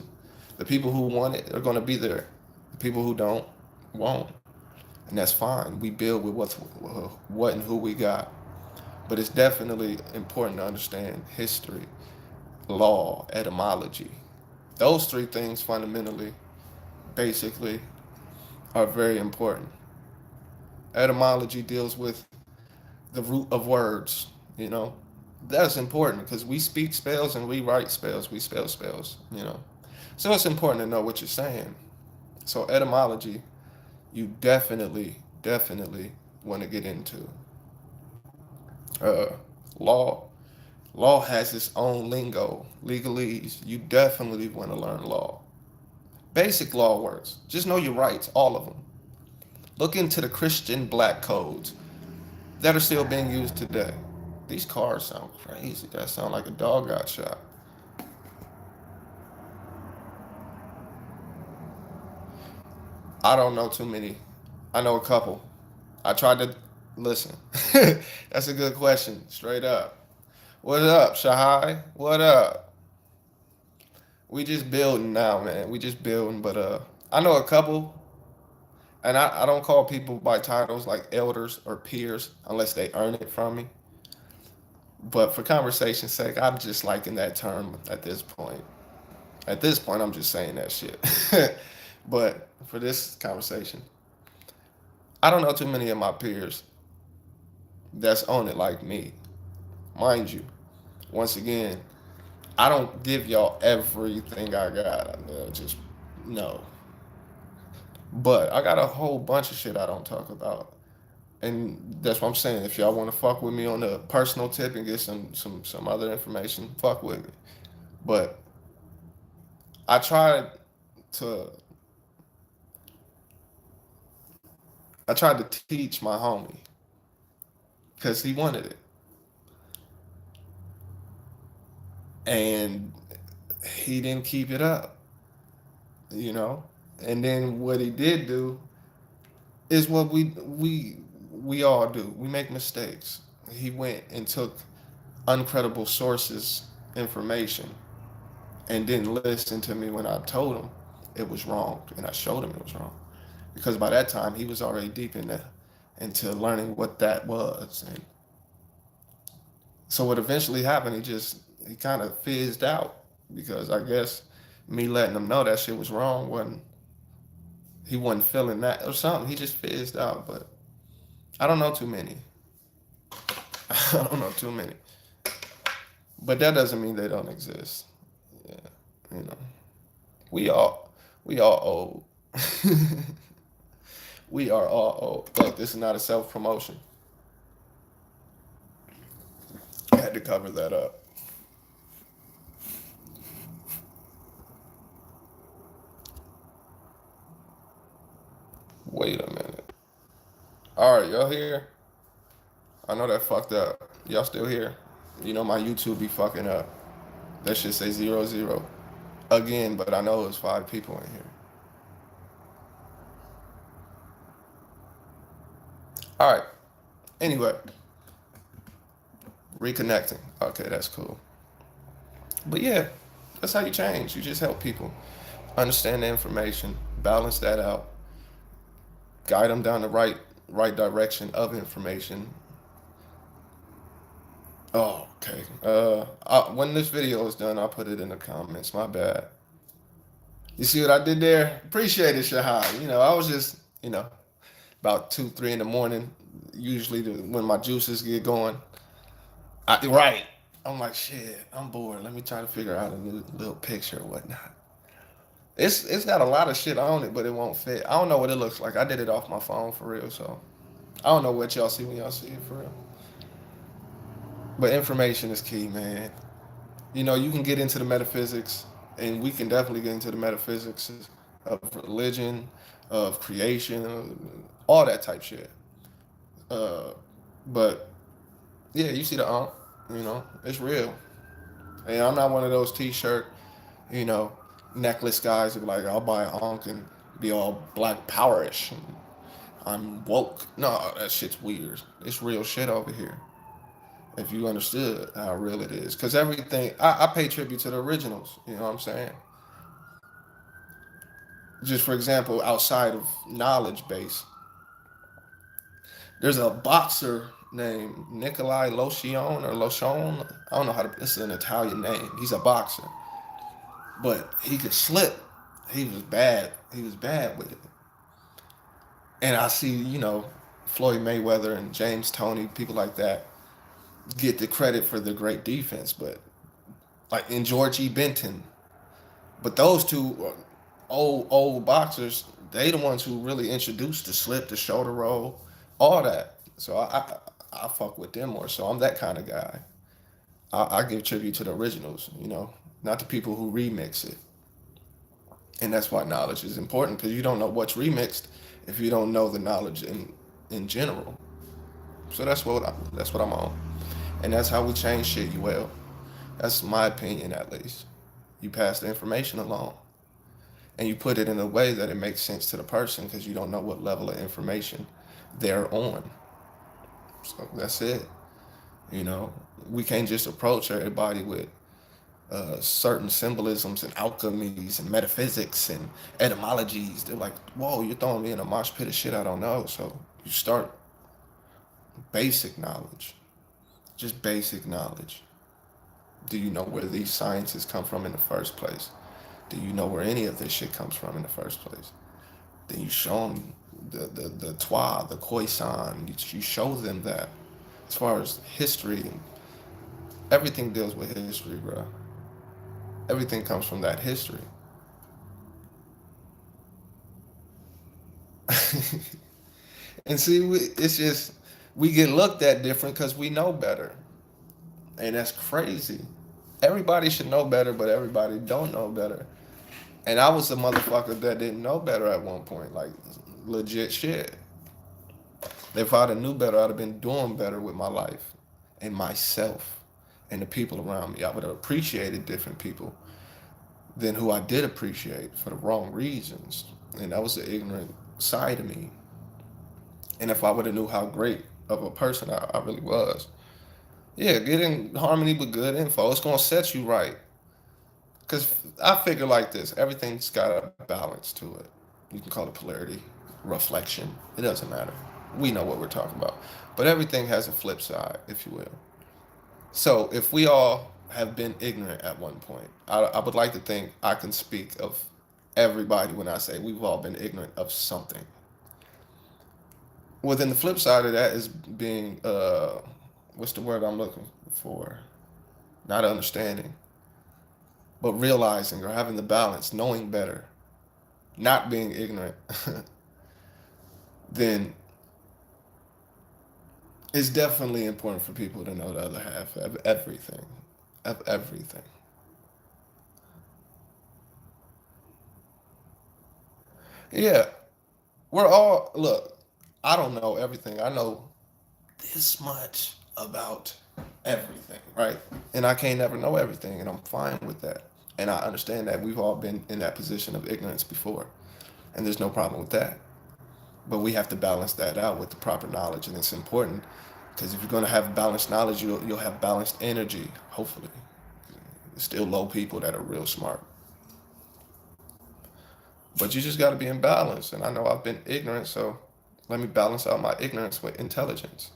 The people who want it are going to be there. The people who don't won't, and that's fine. We build with what and who we got. But it's definitely important to understand history, law, etymology. Those three things fundamentally, basically, are very important. Etymology deals with the root of words, you know. That's important because we speak spells and we write spells, we spell spells, you know. So it's important to know what you're saying. So etymology, you definitely want to get into. Uh, law, law has its own lingo, legalese. You definitely want to learn law. Basic law works. Just know your rights, all of them. Look into the Christian black codes that are still being used today. These cars sound crazy. That sound like a dog got shot. I don't know too many. I know a couple. I tried to listen. That's a good question. Straight up. What up, Shahai? What up? We just building now, man. We just building, but I know a couple, and I don't call people by titles like elders or peers unless they earn it from me. But for conversation's sake, I'm just liking that term at this point. At this point, I'm just saying that shit. But for this conversation, I don't know too many of my peers that's on it like me. Mind you, once again, I don't give y'all everything I got. Just no. But I got a whole bunch of shit I don't talk about. And that's what I'm saying. If y'all want to fuck with me on the personal tip and get some other information, fuck with me. But I tried to I tried to teach my homie because he wanted it, and he didn't keep it up, you know. And then what he did do is what we all do. We make mistakes. He went and took uncredible sources information and didn't listen to me when I told him it was wrong, and I showed him it was wrong. Because by that time he was already deep into learning what that was. And so what eventually happened, he kind of fizzed out because I guess me letting him know that shit was wrong wasn't he wasn't feeling that or something. He just fizzed out. But I don't know too many. I don't know too many. But that doesn't mean they don't exist. Yeah, you know, we all we all old. We are all old. Look, this is not a self promotion. I had to cover that up. Wait a minute. All right, y'all here? I know that fucked up. Y'all still here? You know my YouTube be fucking up. That should say 00 again, but I know it was 5 people in here. All right. Anyway, reconnecting. Okay, that's cool. But yeah, that's how you change. You just help people understand the information, balance that out, guide them down the right direction of information. Oh, okay. When this video is done, I'll put it in the comments. My bad. You see what I did there? Appreciate it, Shahad. I was just, about 2, 3 in the morning, usually when my juices get going. Right. I'm like, shit, I'm bored. Let me try to figure out a new little picture or whatnot. It's got a lot of shit on it, but it won't fit. I don't know what it looks like. I did it off my phone for real, so I don't know what y'all see when y'all see it for real. But information is key, man. You can get into the metaphysics, and we can definitely get into the metaphysics of religion, of creation, all that type shit. Uh, but yeah, you see the it's real. And I'm not one of those T-shirt, you know, necklace guys who be like, I'll buy a Ankh and be all black powerish. And I'm woke. No, that shit's weird. It's real shit over here. If you understood how real it is, because everything I pay tribute to the originals. You know what I'm saying? Just for example, outside of knowledge base, there's a boxer named Nikolai Lotion or Lochon. I don't know how to. This is an Italian name. He's a boxer, but he could slip. He was bad. He was bad with it. And I see, Floyd Mayweather and James Toney, people like that, get the credit for the great defense, but like in George E. Benton. But those two old boxers, they the ones who really introduced the slip, the shoulder roll, all that. So I fuck with them more. So I'm that kind of guy. I give tribute to the originals, not the people who remix it. And that's why knowledge is important because you don't know what's remixed if you don't know the knowledge in general. So that's what I'm on, and that's how we change shit. You will. That's my opinion, at least. You pass the information along, and you put it in a way that it makes sense to the person because you don't know what level of information they're on. So that's it. You know, we can't just approach everybody with certain symbolisms and alchemies and metaphysics and etymologies. They're like, whoa, you're throwing me in a mosh pit of shit I don't know. So you start basic knowledge, just basic knowledge. Do you know where these sciences come from in the first place? Do you know where any of this shit comes from in the first place? Then you show them the toi, the khoisan. You show them that. As far as history, everything deals with history, bro. Everything comes from that history. And see, it's just we get looked at different because we know better, and that's crazy. Everybody should know better, but everybody don't know better. And I was a motherfucker that didn't know better at one point, like legit shit. If I'd have knew better, I'd have been doing better with my life and myself and the people around me. I would have appreciated different people than who I did appreciate for the wrong reasons. And that was the ignorant side of me. And if I would have knew how great of a person I really was, yeah, get in harmony with good info. It's gonna set you right. Cause I figure like this: everything's got a balance to it. You can call it polarity, reflection. It doesn't matter. We know what we're talking about. But everything has a flip side, if you will. So if we all have been ignorant at one point, I would like to think I can speak of everybody when I say we've all been ignorant of something. Well, then the flip side of that is being, what's the word I'm looking for? Not understanding, but realizing or having the balance, knowing better, not being ignorant, then it's definitely important for people to know the other half of everything. Of everything. Yeah, we're all, look, I don't know everything. I know this much about everything, right? And I can't never know everything, and I'm fine with that. And I understand that we've all been in that position of ignorance before, and there's no problem with that. But we have to balance that out with the proper knowledge, and it's important because if you're going to have balanced knowledge, you'll have balanced energy. Hopefully, there's still low people that are real smart, but you just got to be in balance. And I know I've been ignorant, so let me balance out my ignorance with intelligence.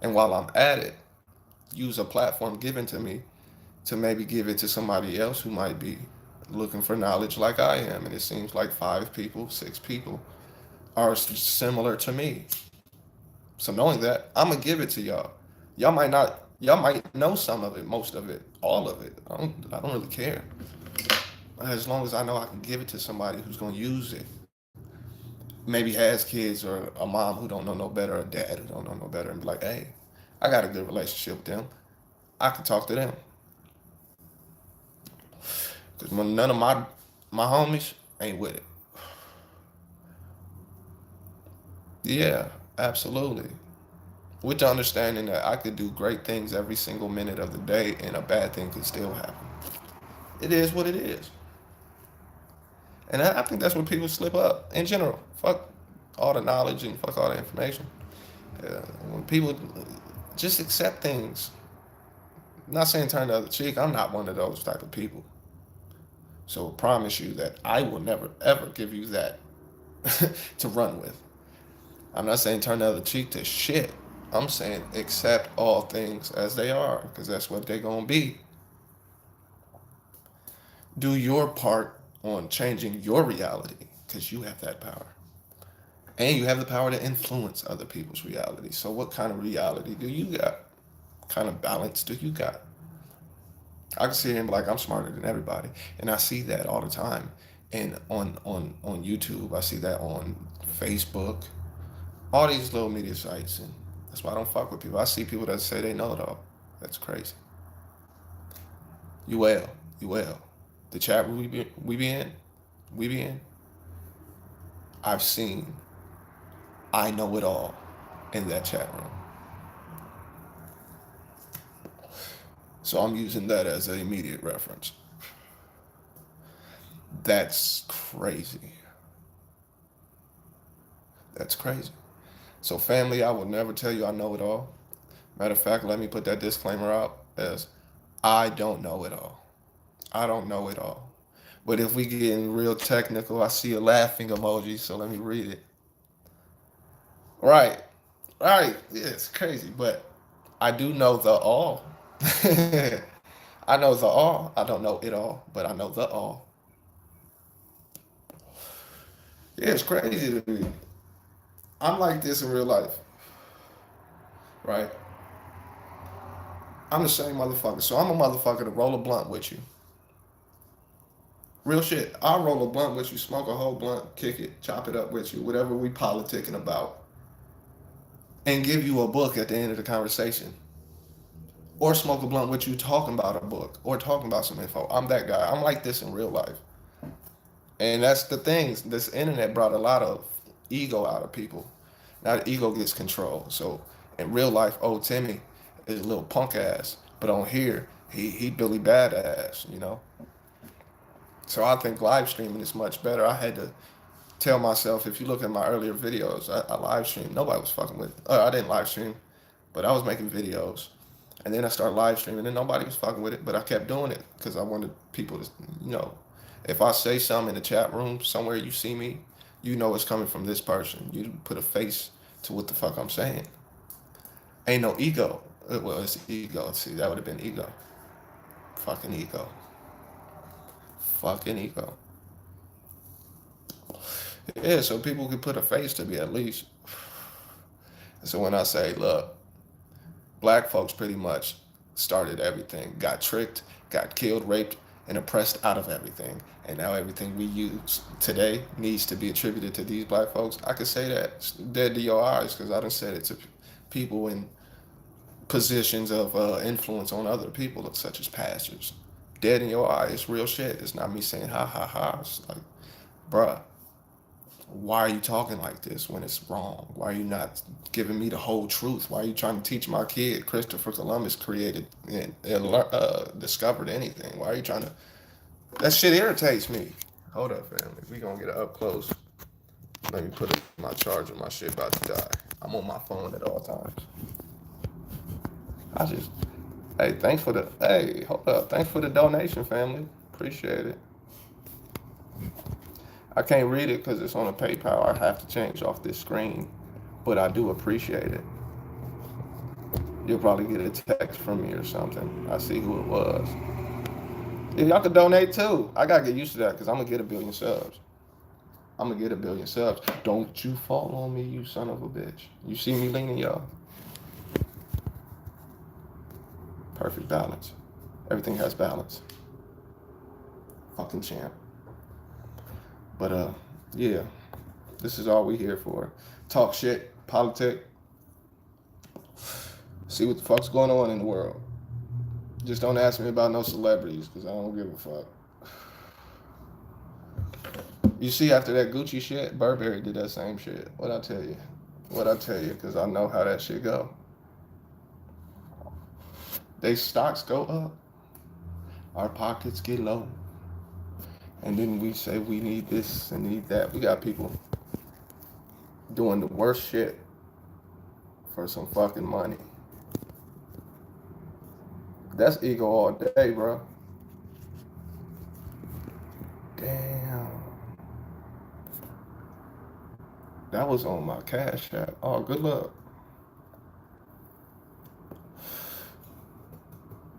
And while I'm at it, use a platform given to me to maybe give it to somebody else who might be looking for knowledge like I am. And it seems like 5 people, 6 people are similar to me. So knowing that, I'm gonna give it to y'all. Y'all might not. Y'all might know some of it, most of it, all of it. I don't really care. As long as I know I can give it to somebody who's gonna use it. Maybe has kids or a mom who don't know no better, or a dad who don't know no better, and be like, hey, I got a good relationship with them. I can talk to them. Because when none of my homies ain't with it. Yeah, absolutely. With the understanding that I could do great things every single minute of the day and a bad thing could still happen. It is what it is. And I think that's when people slip up in general. Fuck all the knowledge and fuck all the information. When people just accept things, I'm not saying turn the other cheek. I'm not one of those type of people. So I promise you that I will never ever give you that to run with. I'm not saying turn the other cheek to shit. I'm saying accept all things as they are, because that's what they're gonna be. Do your part on changing your reality, because you have that power. And you have the power to influence other people's reality. So what kind of reality do you got? What kind of balance do you got? I can sit here and be like, I'm smarter than everybody. And I see that all the time. And on YouTube, I see that on Facebook, all these little media sites. And that's why I don't fuck with people. I see people that say they know it all. That's crazy. You will. You will. The chat we be in, I've seen I know it all in that chat room. So I'm using that as an immediate reference. That's crazy. That's crazy. So, family, I will never tell you I know it all. Matter of fact, let me put that disclaimer out as I don't know it all. I don't know it all. But if we get in real technical, I see a laughing emoji, so let me read it. Right, right. Yeah, it's crazy, but I do know the all. I know the all. I don't know it all, but I know the all. Yeah, it's crazy to me. I'm like this in real life, right? I'm the same motherfucker. So I'm a motherfucker to roll a blunt with you. Real shit. I'll roll a blunt with you, smoke a whole blunt, kick it, chop it up with you, whatever we politicking about, and give you a book at the end of the conversation. Or smoke a blunt with you talking about a book or talking about some info. I'm that guy. I'm like this in real life. And that's the thing. This internet brought a lot of ego out of people. Now the ego gets control. So in real life, old Timmy is a little punk ass. But on here, he Billy Badass, you know? So I think live streaming is much better. I had to tell myself, if you look at my earlier videos, I live streamed. Nobody was fucking with it. I didn't live stream, but I was making videos. And then I started live streaming, and nobody was fucking with it, but I kept doing it because I wanted people to, you know, if I say something in the chat room somewhere you see me, you know it's coming from this person. You put a face to what the fuck I'm saying. Ain't no ego. Well, it's ego. See, that would have been ego. Fucking ego. Fucking ego. Yeah, so people could put a face to me at least. So when I say, look, black folks pretty much started everything, got tricked, got killed, raped, and oppressed out of everything. And now everything we use today needs to be attributed to these black folks. I could say that it's dead to your eyes because I done said it to people in positions of influence on other people, such as pastors. Dead in your eyes. It's real shit. It's not me saying ha ha ha. It's like, bruh, why are you talking like this when it's wrong? Why are you not giving me the whole truth? Why are you trying to teach my kid Christopher Columbus created and discovered anything? Why are you trying to? That shit irritates me. Hold up, family. We gonna get it up close. Let me put my charger. My shit about to die. I'm on my phone at all times. I just, hey, thanks for the, hey, hold up. Thanks for the donation, family. Appreciate it. I can't read it because it's on a PayPal. I have to change off this screen, but I do appreciate it. You'll probably get a text from me or something. I see who it was. Yeah, y'all can donate too. I gotta get used to that because I'm gonna get 1 billion subs. I'm gonna get 1 billion subs. Don't you fall on me, you son of a bitch. You see me leaning, y'all? Perfect balance. Everything has balance. Fucking champ. But yeah, this is all we here for. Talk shit, politic, see what the fuck's going on in the world. Just don't ask me about no celebrities because I don't give a fuck. You see, after that Gucci shit, Burberry did that same shit. What I tell you? What I tell you? Because I know how that shit go. They stocks go up, our pockets get low, and then we say we need this and need that. We got people doing the worst shit for some fucking money. That's ego all day, bro. Damn. That was on my Cash App. Oh, good luck.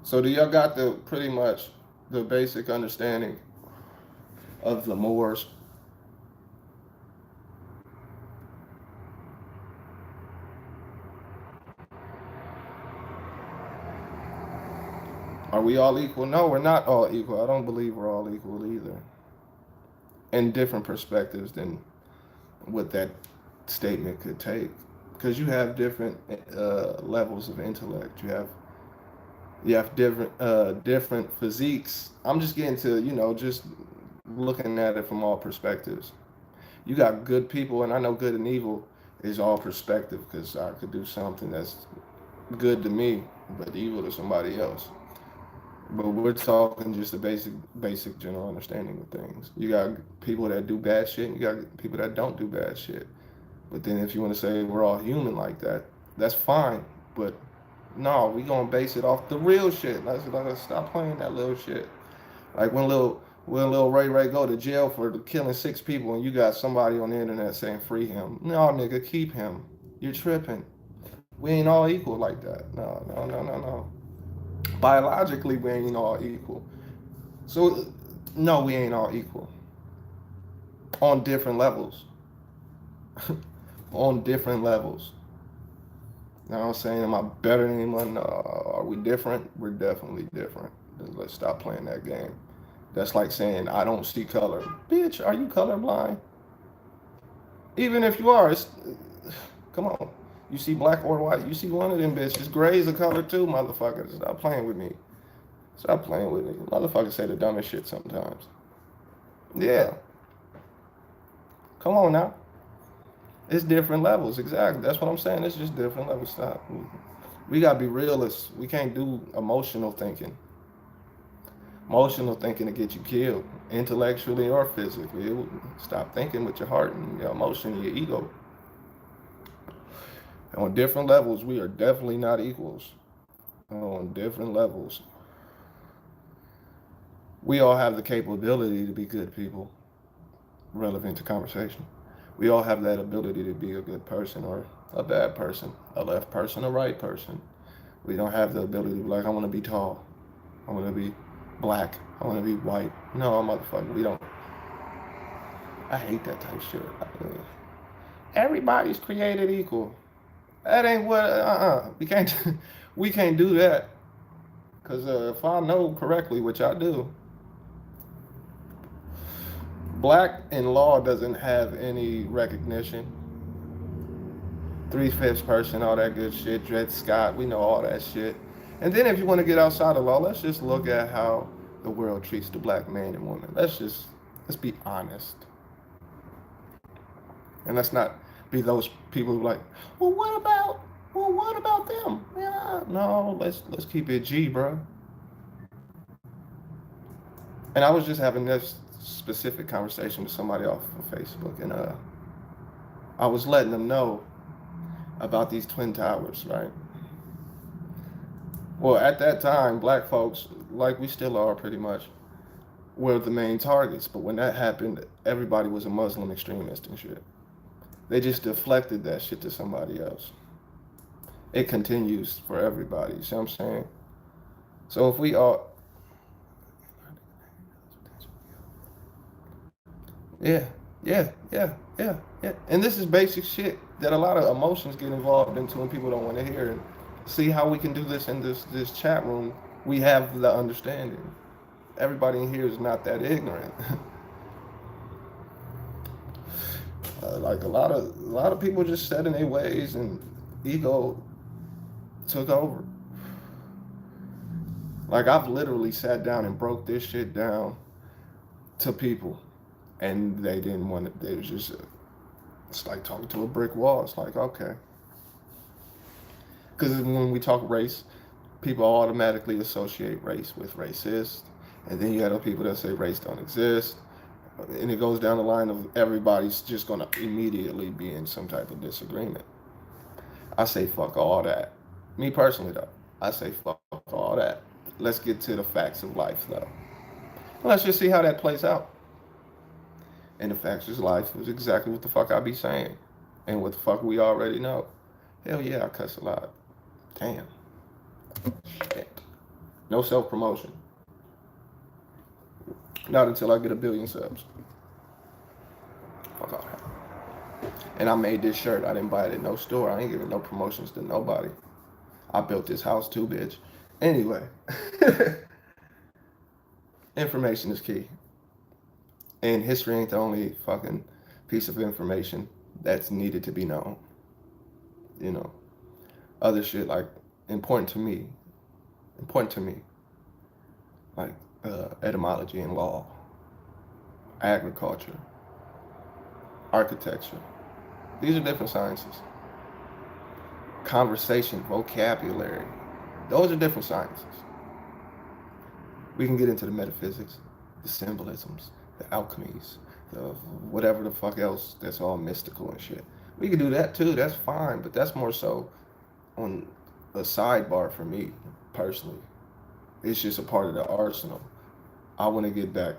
So do y'all got the pretty much the basic understanding of the Moors? Are we all equal? No, we're not all equal. I don't believe we're all equal either. In different perspectives than what that statement could take. Because you have different levels of intellect. You have different physiques. I'm just getting to, just looking at it from all perspectives. You got good people, and I know good and evil is all perspective because I could do something that's good to me, but evil to somebody else. But we're talking just a basic general understanding of things. You got people that do bad shit, and you got people that don't do bad shit. But then if you want to say we're all human like that, that's fine. But no, we gonna base it off the real shit. Let's stop playing that little shit. Like when little Ray Ray go to jail for killing 6 people, and you got somebody on the internet saying free him. No, nigga, keep him. You're tripping. We ain't all equal like that. No, no, no, no, no. Biologically, we ain't all equal. So, no, we ain't all equal on different levels. On different levels. You know what I'm saying? Am I better than anyone? No. Are we different? We're definitely different. Let's stop playing that game. That's like saying, I don't see color. Bitch, are you colorblind? Even if you are, come on. You see black or white, you see one of them bitches. Gray is a color too, motherfucker. Stop playing with me. Stop playing with me. Motherfuckers say the dumbest shit sometimes. Yeah. Come on now. It's different levels, exactly. That's what I'm saying. It's just different levels. Stop. We gotta be realists. We can't do emotional thinking. Emotional thinking to get you killed, intellectually or physically. Stop thinking with your heart and your emotion and your ego. And on different levels, we are definitely not equals. On different levels, we all have the capability to be good people, relevant to conversation. We all have that ability to be a good person or a bad person, a left person, a right person. We don't have the ability to be like, I want to be tall, I want to be black, I want to be white. No, motherfucker, we don't. I hate that type of shit. Everybody's created equal. That ain't what. We can't. We can't do that. Cause if I know correctly, which I do, black in law doesn't have any recognition. 3/5 person, all that good shit. Dred Scott, we know all that shit. And then if you want to get outside of law, let's just look at how the world treats the black man and woman. Let's be honest. And let's not be those people who are like, well what about them? Yeah, no, let's keep it G, bro. And I was just having this specific conversation with somebody off of Facebook, and I was letting them know about these twin towers, right? Well, at that time, black folks, like we still are pretty much, were the main targets. But when that happened, everybody was a Muslim extremist and shit. They just deflected that shit to somebody else. It continues for everybody. You see what I'm saying? So if we all, yeah, yeah. And this is basic shit that a lot of emotions get involved into and people don't want to hear. And see how we can do this in this chat room. We have the understanding. Everybody in here is not that ignorant. Like a lot of people just set in their ways and ego took over. Like I've literally sat down and broke this shit down to people, and they didn't want it. They was just it's like talking to a brick wall. It's like okay, because when we talk race, people automatically associate race with racist, and then you have people that say race don't exist, and it goes down the line of everybody's just gonna immediately be in some type of disagreement. I say fuck all that. Me personally though, I say fuck all that. Let's get to the facts of life though. Let's just see how that plays out. And the facts of life is exactly what the fuck I be saying. And what the fuck we already know. Hell yeah, I cuss a lot. Damn. Shit. No self-promotion. Not until I get 1 billion subs. Fuck all that. And I made this shirt. I didn't buy it at no store. I ain't giving no promotions to nobody. I built this house too, bitch. Anyway. Information is key. And history ain't the only fucking piece of information that's needed to be known. You know, other shit like important to me, like etymology and law, agriculture, architecture. These are different sciences. Conversation, vocabulary, those are different sciences. We can get into the metaphysics, the symbolisms, the alchemies, the whatever the fuck else that's all mystical and shit. We can do that too, that's fine, but that's more so on a sidebar for me, personally. It's just a part of the arsenal. I want to get back.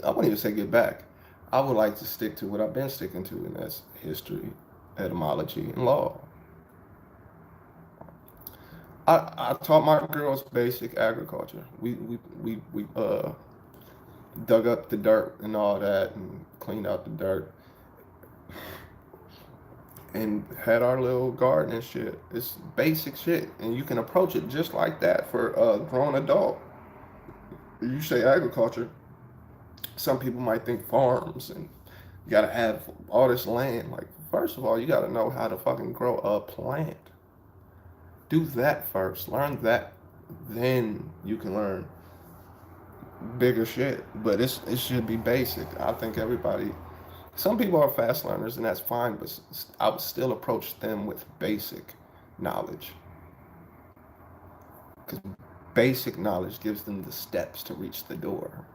I wouldn't even say get back. I would like to stick to what I've been sticking to, and that's history, etymology, and law. I taught my girls basic agriculture. We dug up the dirt and all that and cleaned out the dirt and had our little garden and shit. It's basic shit, and you can approach it just like that for a grown adult. You say agriculture, some people might think farms and you gotta have all this land. Like, first of all, you gotta know how to fucking grow a plant. Do that first. Learn that. Then you can learn bigger shit. But it should be basic. I think everybody. Some people are fast learners, and that's fine. But I would still approach them with basic knowledge, because basic knowledge gives them the steps to reach the door,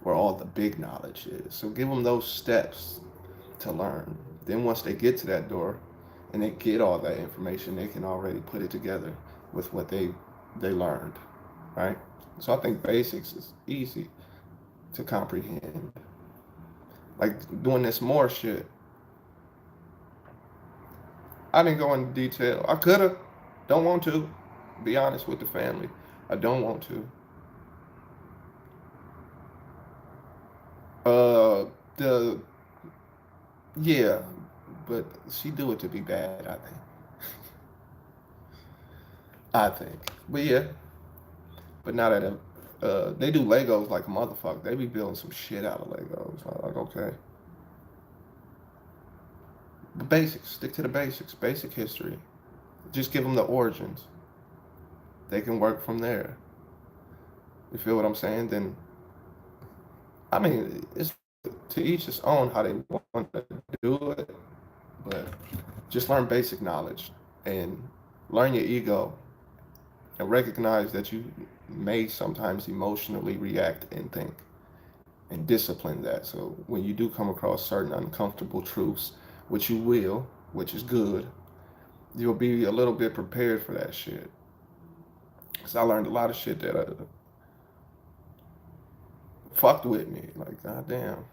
where all the big knowledge is. So give them those steps to learn. Then once they get to that door, and they get all that information, they can already put it together with what they learned, right? So I think basics is easy to comprehend. Like doing this more shit, I didn't go into detail. I could have, don't want to. Be honest with the family, I don't want to. Uh, the yeah, but she do it to be bad. I think. I think. But yeah, but not at a. They do Legos like a motherfucker. They be building some shit out of Legos. I'm like, okay. The basics. Stick to the basics. Basic history. Just give them the origins. They can work from there. You feel what I'm saying? Then, I mean, it's to each his own how they want to do it. But just learn basic knowledge and learn your ego and recognize that you may sometimes emotionally react and think, and discipline that. So when you do come across certain uncomfortable truths, which you will, which is good, you'll be a little bit prepared for that shit. Because I learned a lot of shit that fucked with me. Like, goddamn.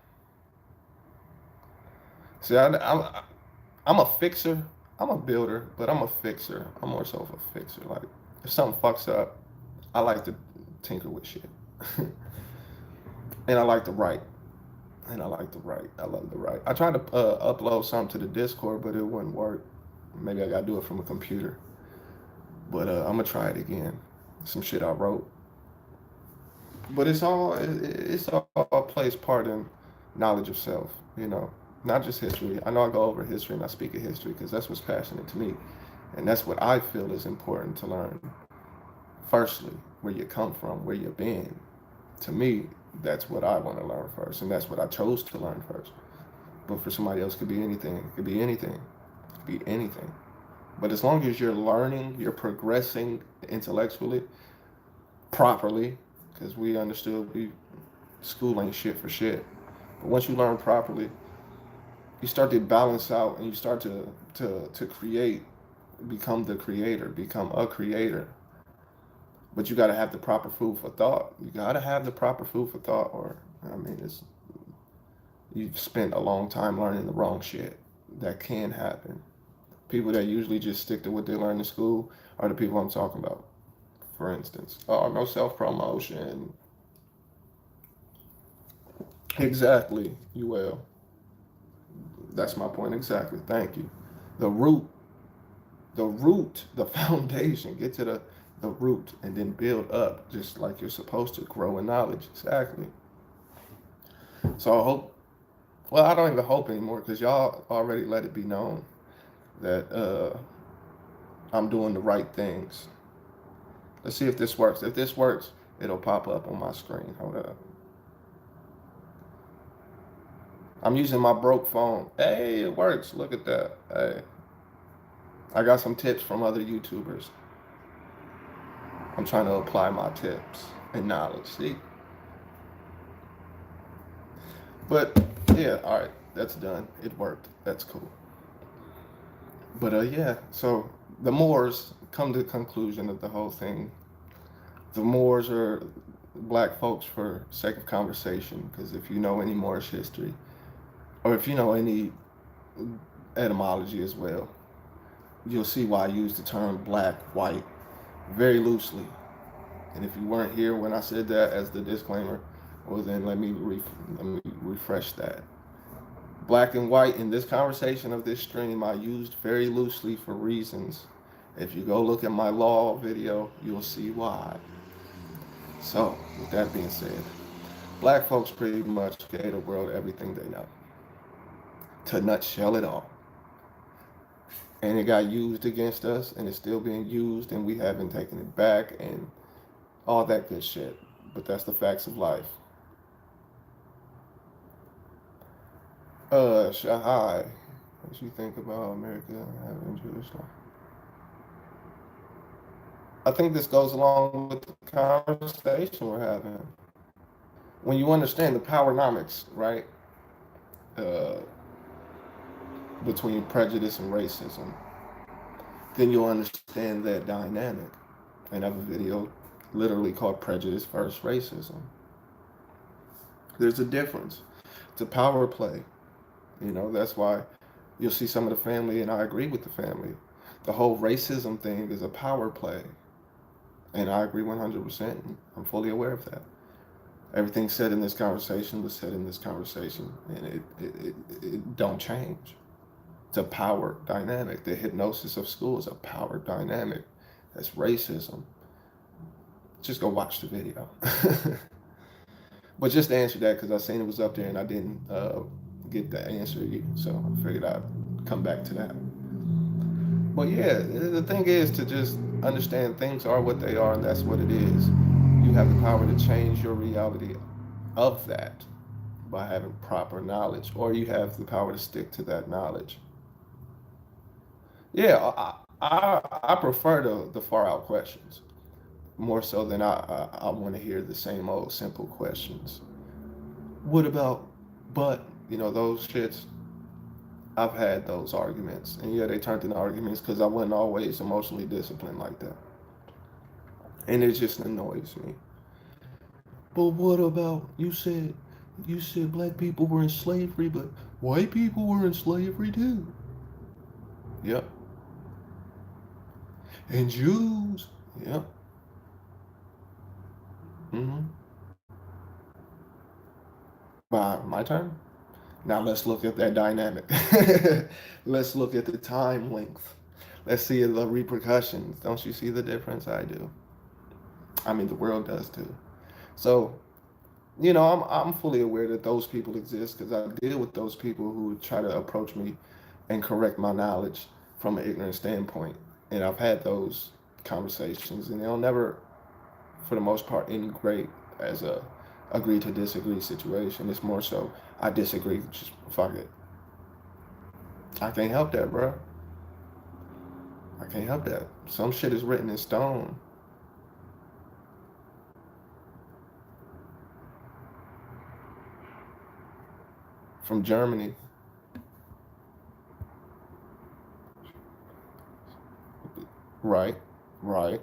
See, I'm a fixer. I'm a builder, but I'm a fixer. I'm more so of a fixer. Like, if something fucks up, I like to tinker with shit. And I like to write. And I like to write. I love to write. I tried to upload something to the Discord, but it wouldn't work. Maybe I gotta do it from a computer. But I'm gonna try it again. Some shit I wrote. But it's all plays part in knowledge of self. You know, not just history. I know I go over history and I speak of history because that's what's passionate to me, and that's what I feel is important to learn. Firstly, where you come from, where you've been. To me, that's what I want to learn first, and that's what I chose to learn first. But for somebody else, it could be anything. It could be anything. It could be anything. But as long as you're learning, you're progressing intellectually properly, because we understood school ain't shit for shit. But once you learn properly, you start to balance out and you start to create, become the creator, become a creator. But you got to have the proper food for thought. You got to have the proper food for thought, or I mean, you've spent a long time learning the wrong shit. That can happen. People that usually just stick to what they learn in school are the people I'm talking about. For instance, oh, no self promotion. Exactly, you will. That's my point exactly. Thank you. The root, the foundation. Get to the root and then build up, just like you're supposed to grow in knowledge. Exactly. So I hope. Well, I don't even hope anymore because y'all already let it be known that I'm doing the right things. Let's see if this works. If this works, it'll pop up on my screen. Hold up. I'm using my broke phone. Hey, it works. Look at that. Hey, I got some tips from other YouTubers. I'm trying to apply my tips and knowledge. See? But yeah, all right. That's done. It worked. That's cool. But yeah, so the Moors come to the conclusion of the whole thing. The Moors are black folks for sake of conversation, because if you know any Moorish history, or if you know any etymology as well, you'll see why I use the term black, white very loosely. And if you weren't here when I said that as the disclaimer, well then let me refresh that. Black and white in this conversation of this stream, I used very loosely for reasons. If you go look at my law video, you'll see why. So, with that being said, black folks pretty much gave the world everything they know. To nutshell it all. And it got used against us, and it's still being used, and we haven't taken it back, and all that good shit. But that's the facts of life. Shahai, what you think about America having Jewish life? I think this goes along with the conversation we're having. When you understand the powernomics, right, uh, between prejudice and racism, then you'll understand that dynamic. And I have a video literally called Prejudice versus Racism. There's a difference. It's a power play. That's why you'll see some of the family, and I agree with the family. The whole racism thing is a power play. And I agree 100%. I'm fully aware of that. Everything said in this conversation was said in this conversation, and it don't change. It's a power dynamic. The hypnosis of school is a power dynamic. That's racism. Just go watch the video. But just to answer that, because I seen it was up there and I didn't get the answer, so I figured I'd come back to that. But yeah, the thing is to just understand things are what they are, and that's what it is. You have the power to change your reality of that by having proper knowledge, or you have the power to stick to that knowledge. Yeah, I prefer the far out questions more so than I want to hear the same old simple questions. What about, but, those shits, I've had those arguments. And yeah, they turned into arguments because I wasn't always emotionally disciplined like that. And it just annoys me. But what about, you said black people were in slavery, but white people were in slavery too. Yep. And Jews. Yep. Mm-hmm. My turn? Now let's look at that dynamic. Let's look at the time length. Let's see the repercussions. Don't you see the difference? I do. I mean, the world does too. So, I'm fully aware that those people exist because I deal with those people who try to approach me and correct my knowledge from an ignorant standpoint. And I've had those conversations, and they'll never, for the most part, end great as a agree to disagree situation. It's more so I disagree, just fuck it. I can't help that, bro. I can't help that. Some shit is written in stone. From Germany. Right, right,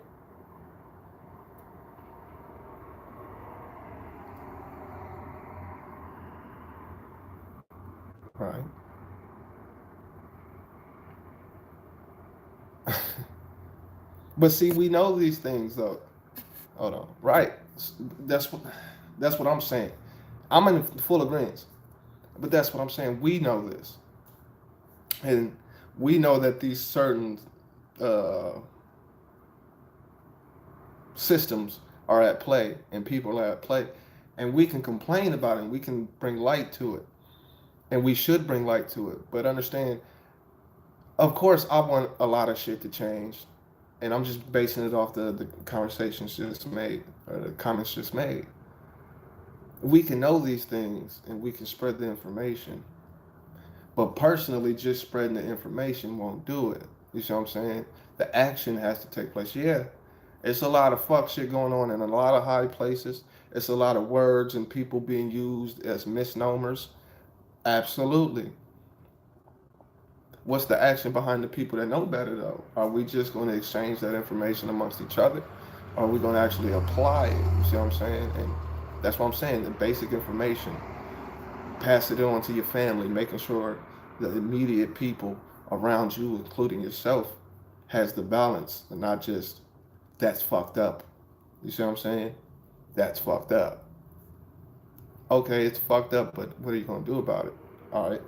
right. But see, we know these things though. Hold on. Right. That's what that's what I'm saying. I'm in full agreement. But that's what I'm saying. We know this. And we know that these certain uh, systems are at play and people are at play. And we can complain about it and we can bring light to it. And we should bring light to it. But understand, of course, I want a lot of shit to change. And I'm just basing it off the conversations just made, or the comments just made. We can know these things and we can spread the information. But personally, just spreading the information won't do it. You see what I'm saying? The action has to take place. Yeah, it's a lot of fuck shit going on in a lot of high places. It's a lot of words and people being used as misnomers. Absolutely. What's the action behind the people that know better, though? Are we just going to exchange that information amongst each other? Or are we going to actually apply it? You see what I'm saying? And that's what I'm saying. The basic information, pass it on to your family, making sure the immediate people around you, including yourself, has the balance and not just that's fucked up. You see what I'm saying? That's fucked up. Okay, it's fucked up, but what are you gonna do about it? All right,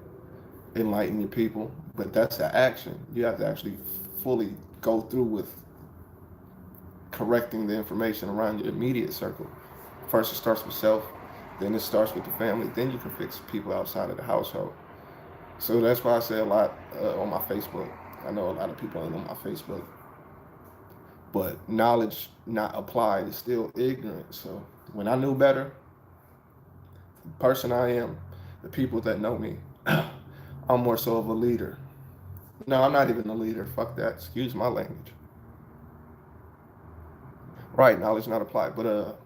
enlighten your people, but that's the action. You have to actually fully go through with correcting the information around your immediate circle. First, it starts with self, then it starts with the family, then you can fix people outside of the household. So that's why I say a lot on my Facebook. I know a lot of people ain't on my Facebook, but knowledge not applied is still ignorant. So when I knew better, the person I am, the people that know me, I'm more so of a leader. No, I'm not even a leader. Fuck that. Excuse my language. Right, knowledge not applied. But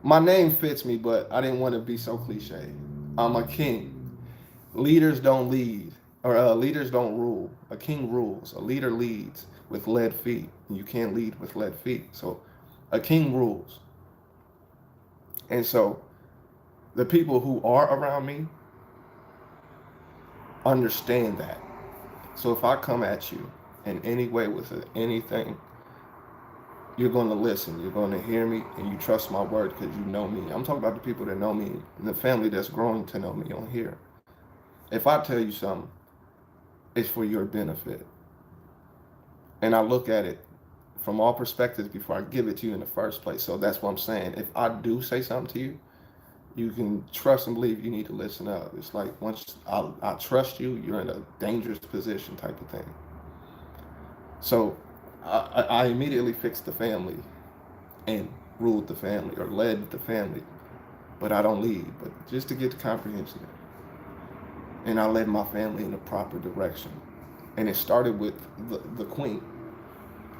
my name fits me, but I didn't want to be so cliche. I'm a king. Leaders don't lead, or leaders don't rule. A king rules. A leader leads with lead feet. You can't lead with lead feet. So a king rules. And so the people who are around me understand that. So if I come at you in any way with anything, you're going to listen. You're going to hear me, and you trust my word because you know me. I'm talking about the people that know me, and the family that's growing to know me on here. If I tell you something, it's for your benefit. And I look at it from all perspectives before I give it to you in the first place. So that's what I'm saying. If I do say something to you, you can trust and believe you need to listen up. It's like once I trust you, you're in a dangerous position type of thing. So I immediately fixed the family and ruled the family or led the family, but I don't lead, but just to get the comprehension. And I led my family in the proper direction. And it started with the queen,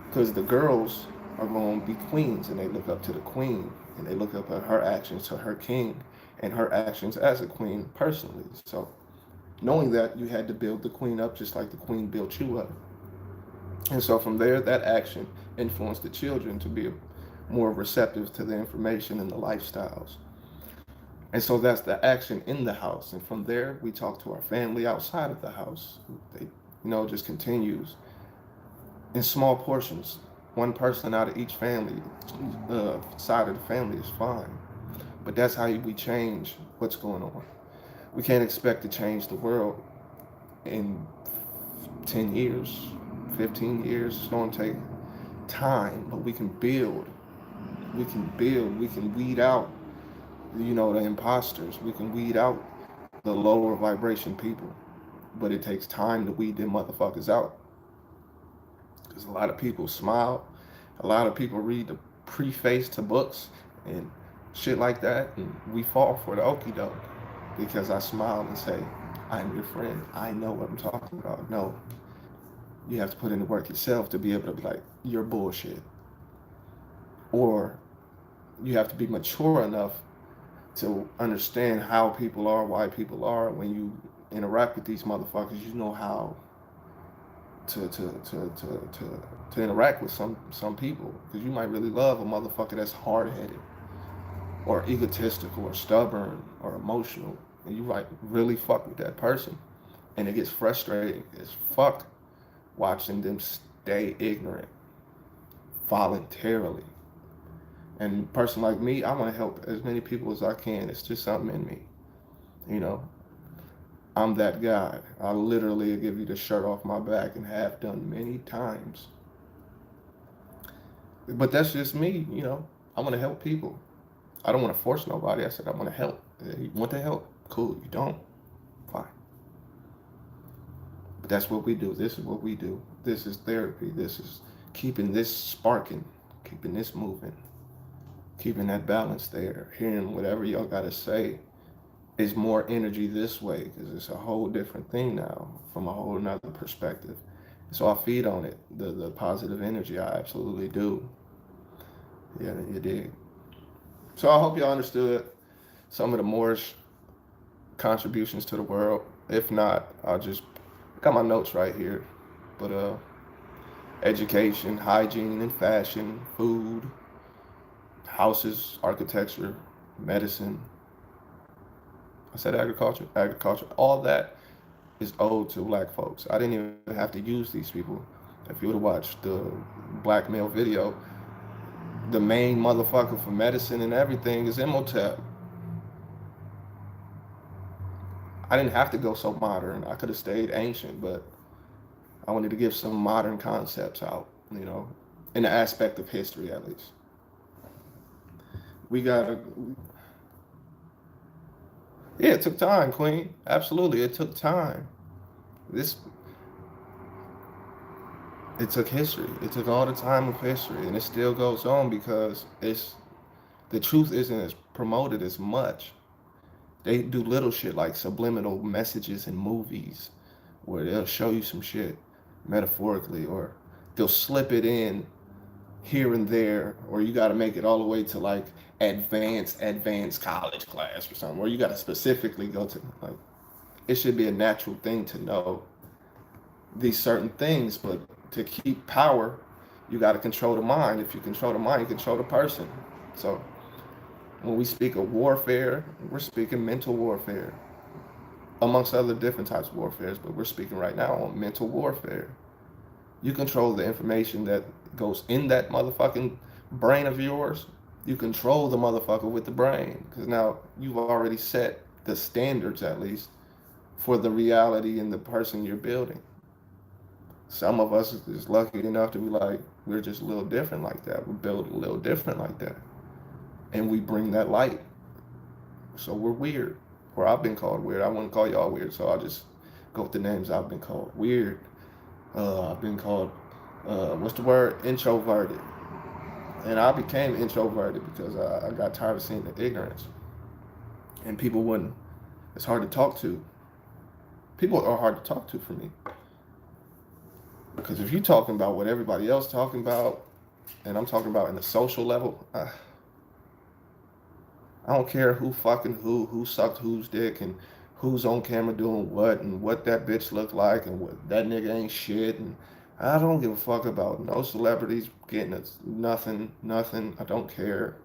because the girls are going to be queens and they look up to the queen and they look up at her actions to her king and her actions as a queen personally. So knowing that, you had to build the queen up just like the queen built you up. And so from there, that action influenced the children to be more receptive to the information and the lifestyles. And so that's the action in the house. And from there, we talk to our family outside of the house. Just continues in small portions. One person out of each family, side of the family is fine. But that's how we change what's going on. We can't expect to change the world in 10 years, 15 years. It's going to take time, but we can build. We can build. We can weed out, the imposters. We can weed out the lower vibration people. But it takes time to weed them motherfuckers out. Because a lot of people smile. A lot of people read the preface to books and shit like that. And we fall for the okie doke. Because I smile and say, I'm your friend. I know what I'm talking about. No. You have to put in the work yourself to be able to be like, you're bullshit. Or you have to be mature enough to understand how people are, why people are. When you interact with these motherfuckers, you know how to interact with some people, because you might really love a motherfucker that's hard-headed or egotistical or stubborn or emotional, and you might really fuck with that person, and it gets frustrating as fuck watching them stay ignorant voluntarily. And a person like me, I want to help as many people as I can. It's just something in me, you know. I'm that guy. I literally give you the shirt off my back and have done many times. But that's just me, you know. I want to help people. I don't want to force nobody. I said I want to help. You want to help? Cool. You don't? Fine. But that's what we do. This is what we do. This is therapy. This is keeping this sparking, keeping this moving, keeping that balance there, hearing whatever y'all got to say. Is more energy this way, because it's a whole different thing now from a whole nother perspective. So I feed on it, the positive energy. I absolutely do. Yeah, you dig. So I hope y'all understood some of the Moorish contributions to the world. If not, I'll just got my notes right here. But education, hygiene and fashion, food, houses, architecture, medicine. I said agriculture, all that is owed to black folks. I didn't even have to use these people. If you would have watched the black male video, the main motherfucker for medicine and everything is Imhotep. I didn't have to go so modern. I could have stayed ancient, but I wanted to give some modern concepts out, in the aspect of history at least. We gotta. Yeah, it took time, Queen. Absolutely, it took time. This it took history. It took all the time of history, and it still goes on because it's the truth isn't as promoted as much. They do little shit like subliminal messages in movies where they'll show you some shit metaphorically, or they'll slip it in here and there, or you got to make it all the way to like advanced college class or something, or you got to specifically go to like it should be a natural thing to know these certain things, but to keep power, you got to control the mind. If you control the mind, you control the person. So when we speak of warfare, we're speaking mental warfare, amongst other different types of warfares, but we're speaking right now on mental warfare. You control the information that goes in that motherfucking brain of yours. You control the motherfucker with the brain, because now you've already set the standards, at least, for the reality in the person you're building. Some of us is lucky enough to be like, we're just a little different like that. We build a little different like that. And we bring that light. So we're weird. Or I've been called weird. I wouldn't call y'all weird, so I'll just go with the names I've been called. Weird. I've been called, what's the word? Introverted. And I became introverted because I got tired of seeing the ignorance. And people wouldn't, it's hard to talk to. People are hard to talk to for me. Because if you're talking about what everybody else talking about, and I'm talking about in the social level, I don't care who fucking who sucked whose dick, and who's on camera doing what, and what that bitch looked like, and what that nigga ain't shit, and I don't give a fuck about no celebrities getting nothing, nothing. I don't care.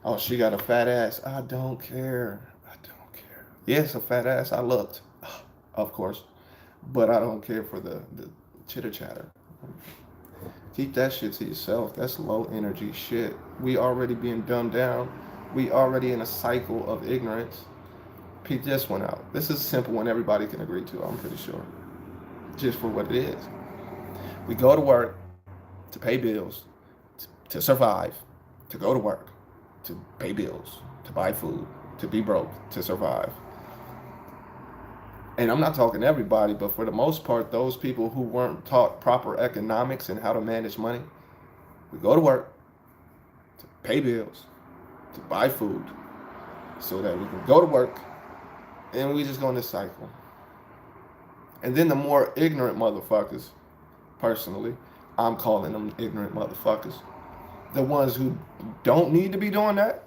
Oh, she got a fat ass. I don't care. I don't care. Yes, a fat ass. I looked, of course, but I don't care for the chitter chatter. Keep that shit to yourself. That's low energy shit. We already being dumbed down. We already in a cycle of ignorance. Peep this one out. This is a simple one everybody can agree to, I'm pretty sure. Just for what it is. We go to work to pay bills, to survive, to go to work, to pay bills, to buy food, to be broke, to survive. And I'm not talking everybody, but for the most part, those people who weren't taught proper economics and how to manage money, we go to work to pay bills, to buy food, so that we can go to work, and we just go in this cycle. And then the more ignorant motherfuckers, personally, I'm calling them ignorant motherfuckers, the ones who don't need to be doing that,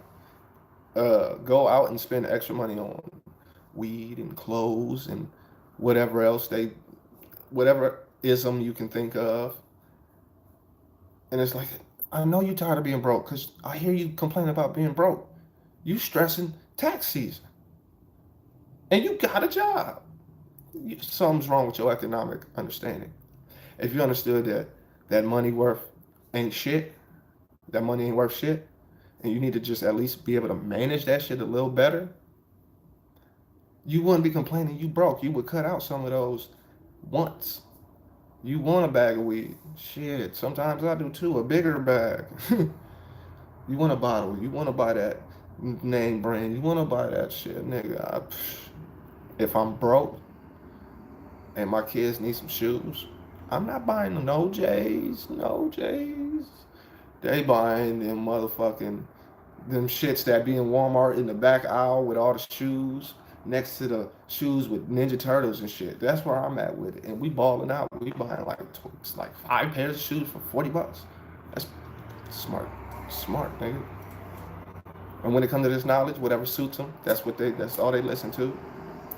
go out and spend extra money on weed and clothes and whatever else whatever ism you can think of. And it's like, I know you're tired of being broke because I hear you complaining about being broke. You stressing tax season. And you got a job. Something's wrong with your economic understanding. If you understood that that money worth ain't shit, that money ain't worth shit, and you need to just at least be able to manage that shit a little better, you wouldn't be complaining you broke. You would cut out some of those wants. You want a bag of weed. Shit, sometimes I do too, a bigger bag. You want a bottle. You want to buy that name brand. You want to buy that shit, nigga. If I'm broke and my kids need some shoes, I'm not buying no J's. No J's. They buying them motherfucking them shits that be in Walmart in the back aisle with all the shoes next to the shoes with Ninja Turtles and shit. That's where I'm at with it. And we balling out. We buying like 5 pairs of shoes for $40. That's smart. Smart, nigga. And when it comes to this knowledge, whatever suits them, that's all they listen to.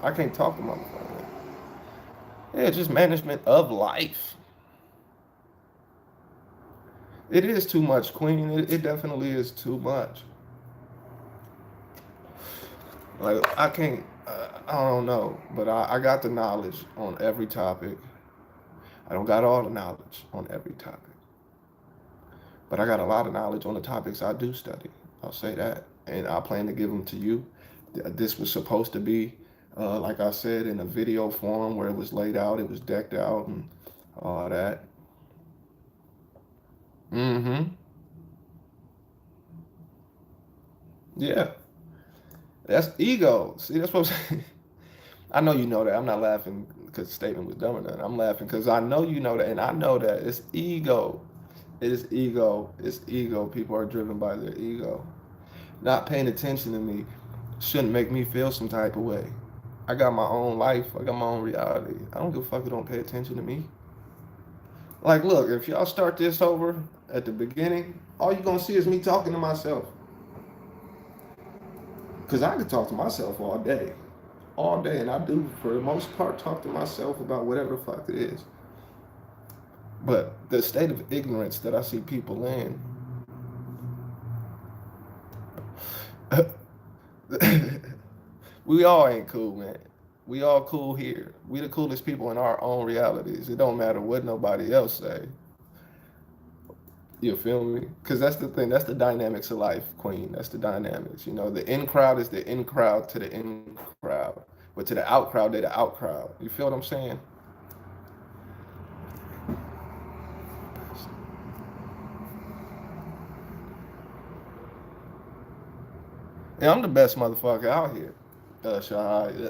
I can't talk to motherfuckers. Yeah, just management of life. It is too much, Queen. It definitely is too much. Like I can't, I don't know, but I got the knowledge on every topic. I don't got all the knowledge on every topic, but I got a lot of knowledge on the topics I do study. I'll say that, and I plan to give them to you. This was supposed to be, like I said, in a video form where it was laid out, it was decked out, and all that. Mm-hmm. Yeah, that's ego. See, that's what I'm saying. I know you know that. I'm not laughing because the statement was dumb or nothing. I'm laughing because I know you know that, and I know that it's ego. It is ego. It's ego. People are driven by their ego. Not paying attention to me shouldn't make me feel some type of way. I got my own life. I got my own reality. I don't give a fuck who don't pay attention to me. Like, look, if y'all start this over at the beginning, all you gonna see is me talking to myself. Cause I could talk to myself all day, and I do for the most part talk to myself about whatever the fuck it is. But the state of ignorance that I see people in, we all ain't cool, man. We all cool here. We the coolest people in our own realities. It don't matter what nobody else say. You feel me? Because that's the thing. That's the dynamics of life, Queen. That's the dynamics. You know, the in crowd is the in crowd to the in crowd, but to the out crowd, they the out crowd. You feel what I'm saying? Yeah, I'm the best motherfucker out here. Shahai. Yeah.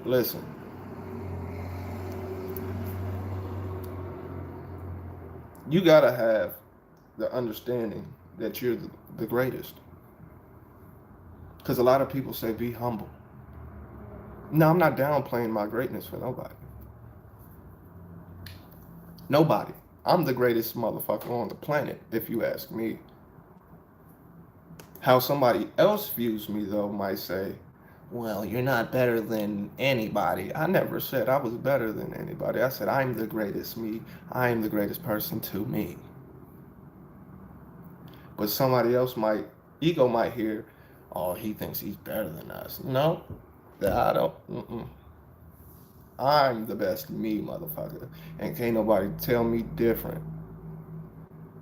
Listen, you gotta have the understanding that you're the greatest. Because a lot of people say be humble. No, I'm not downplaying my greatness for nobody. Nobody. I'm the greatest motherfucker on the planet, if you ask me. How somebody else views me, though, might say, well, you're not better than anybody. I never said I was better than anybody. I said I'm the greatest me. I am the greatest person to me. But somebody else might, ego might hear, oh, he thinks he's better than us. No, I don't. I'm the best me, motherfucker. And can't nobody tell me different.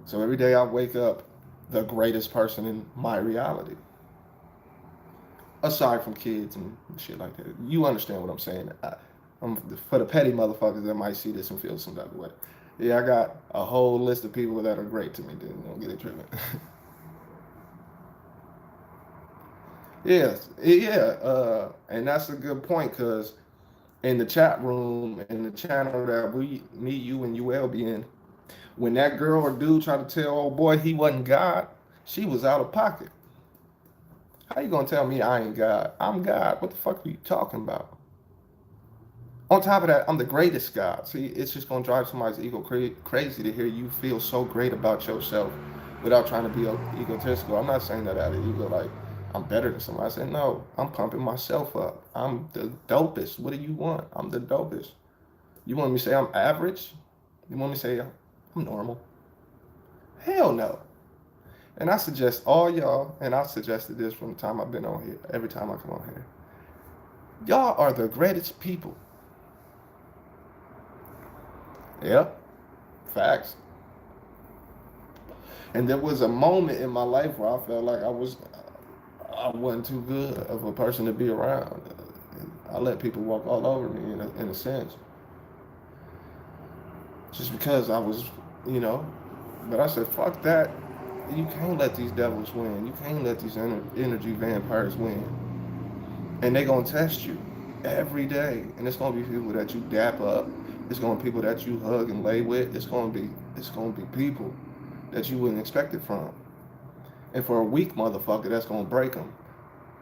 So every day I wake up the greatest person in my reality. Aside from kids and shit like that. You understand what I'm saying. For the petty motherfuckers that might see this and feel some type of way. Yeah, I got a whole list of people that are great to me. Don't get it treatment. Yes, yeah, and that's a good point because in the chat room, in the channel that me, you, and UL be in, when that girl or dude tried to tell old boy he wasn't God, she was out of pocket. How you gonna tell me I ain't God? I'm God. What the fuck are you talking about? On top of that, I'm the greatest God. See, it's just gonna drive somebody's ego crazy to hear you feel so great about yourself without trying to be egotistical. I'm not saying that out of ego, like I'm better than somebody. I said no, I'm pumping myself up. I'm the dopest. What do you want? I'm the dopest. You want me to say I'm average? You want me to say I'm normal? Hell no. And I suggest all y'all, and I've suggested this from the time I've been on here, every time I come on here. Y'all are the greatest people. Yep, facts. And there was a moment in my life where I felt like I wasn't too good of a person to be around. I let people walk all over me in a sense, just because I was, you know. But I said, fuck that. You can't let these devils win. You can't let these energy vampires win. And they gonna test you every day. And it's gonna be people that you dap up. It's gonna be people that you hug and lay with. It's gonna be people that you wouldn't expect it from. And for a weak motherfucker, that's gonna break them.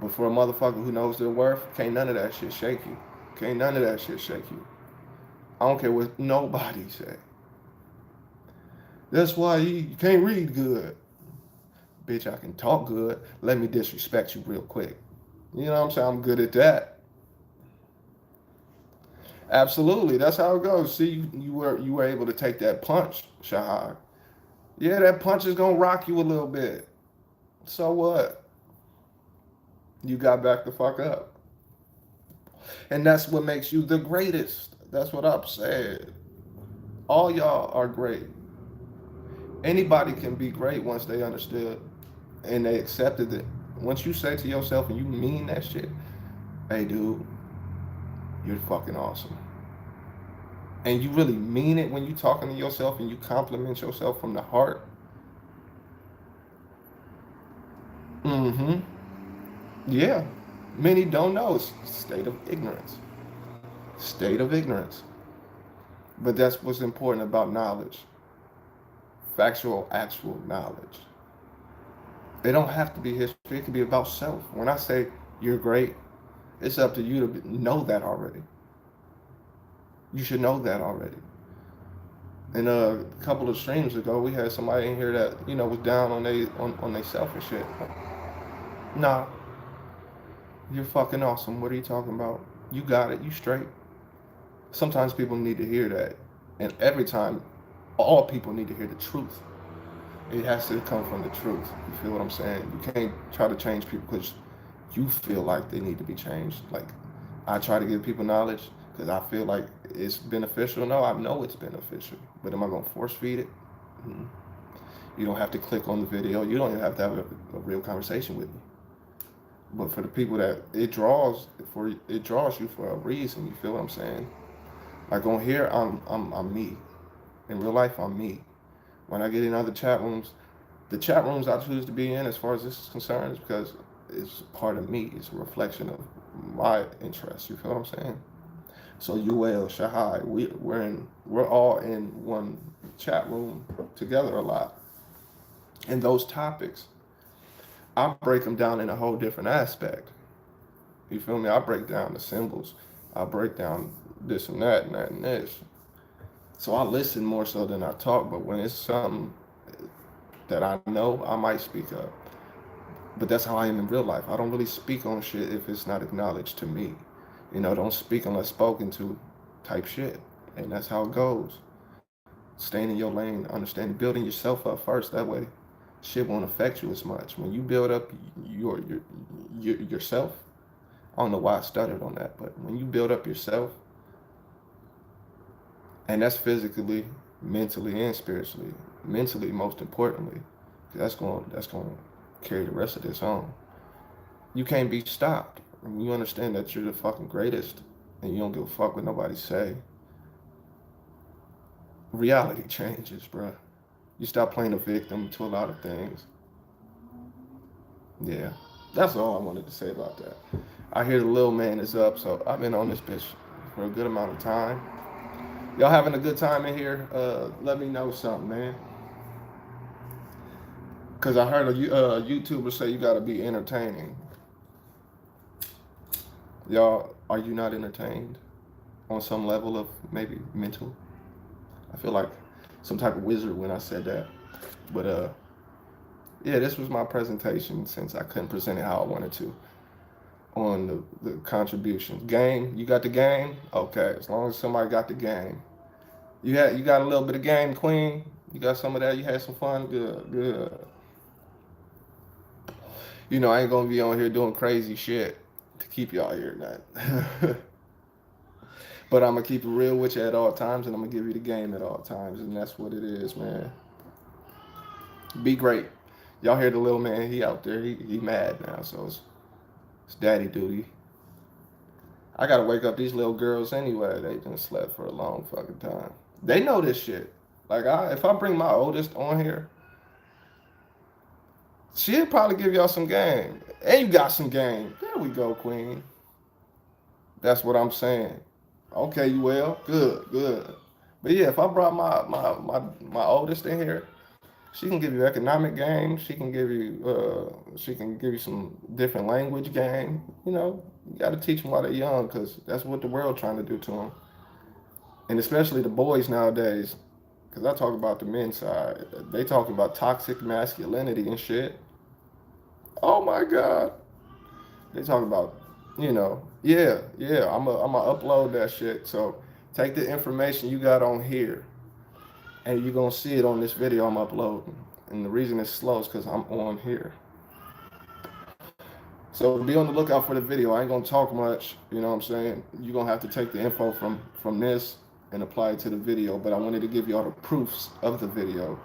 But for a motherfucker who knows their worth, can't none of that shit shake you. Can't none of that shit shake you. I don't care what nobody say. That's why you can't read good. Bitch, I can talk good. Let me disrespect you real quick. You know what I'm saying? I'm good at that. Absolutely. That's how it goes. See, you were able to take that punch, Shahar. Yeah, that punch is gonna rock you a little bit. So what? You got back the fuck up. And that's what makes you the greatest. That's what I'm saying. All y'all are great. Anybody can be great once they understood and they accepted it. Once you say to yourself and you mean that shit, hey dude, you're fucking awesome. And you really mean it when you talking to yourself and you compliment yourself from the heart. Mm-hmm. Yeah, many don't know. It's a state of ignorance. State of ignorance. But that's what's important about knowledge. Factual, actual knowledge. It don't have to be history. It can be about self. When I say you're great, it's up to you to know that already. You should know that already. And a couple of streams ago, we had somebody in here that was down on they self and shit. Nah, you're fucking awesome. What are you talking about? You got it. You straight. Sometimes people need to hear that, and every time, all people need to hear the truth. It has to come from the truth. You feel what I'm saying? You can't try to change people because you feel like they need to be changed. Like I try to give people knowledge because I feel like it's beneficial. No, I know it's beneficial, but am I gonna force feed it? Mm-hmm. You don't have to click on the video. You don't even have to have a real conversation with me. But for the people that it draws you for a reason. You feel what I'm saying? Like on here, I'm me. In real life, I'm me. When I get in other chat rooms, the chat rooms I choose to be in, as far as this is concerned, is because it's part of me. It's a reflection of my interests. You feel what I'm saying? So UL, Shahai, we're all in one chat room together a lot. And those topics, I break them down in a whole different aspect. You feel me? I break down the symbols. I break down this and that and that and this. So I listen more so than I talk. But when it's something that I know, I might speak up. But that's how I am in real life. I don't really speak on shit if it's not acknowledged to me. Don't speak unless spoken to type shit. And that's how it goes. Staying in your lane, understanding, building yourself up first. That way, shit won't affect you as much. When you build up yourself, I don't know why I stuttered on that, but when you build up yourself, and that's physically, mentally, and spiritually, mentally most importantly, that's going to carry the rest of this on. You can't be stopped. When you understand that you're the fucking greatest, and you don't give a fuck what nobody say, reality changes, bruh. You stop playing a victim to a lot of things. Yeah, that's all I wanted to say about that. I hear the little man is up, so I've been on this bitch for a good amount of time. Y'all having a good time in here? Let me know something, man. Cause I heard a YouTuber say you gotta be entertaining. Y'all, are you not entertained on some level of maybe mental? I feel like some type of wizard when I said that. But yeah, this was my presentation since I couldn't present it how I wanted to on the contributions. Game, you got the game? Okay, as long as somebody got the game. You got a little bit of game, Queen. You got some of that. You had some fun. Good, good. I ain't gonna be on here doing crazy shit to keep y'all here tonight. But I'm gonna keep it real with you at all times, and I'm gonna give you the game at all times, and that's what it is, man. Be great. Y'all hear the little man? He out there. He mad now, so it's daddy duty. I gotta wake up these little girls anyway. They done slept for a long fucking time. They know this shit. Like if I bring my oldest on here, she'll probably give y'all some game. And you got some game. There we go, Queen. That's what I'm saying. Okay, you will. Good, good. But yeah, if I brought my oldest in here, she can give you economic game. She can give you some different language game. You got to teach them while they're young, because that's what the world trying to do to them. And especially the boys nowadays, because I talk about the men's side. They talk about toxic masculinity and shit. Oh my God. They talk about, yeah, yeah. I'm gonna upload that shit. So take the information you got on here, and you're gonna see it on this video I'm uploading. And the reason it's slow is because I'm on here. So be on the lookout for the video. I ain't gonna talk much. You know what I'm saying? You're gonna have to take the info from this and apply it to the video. But I wanted to give y'all the proofs of the video.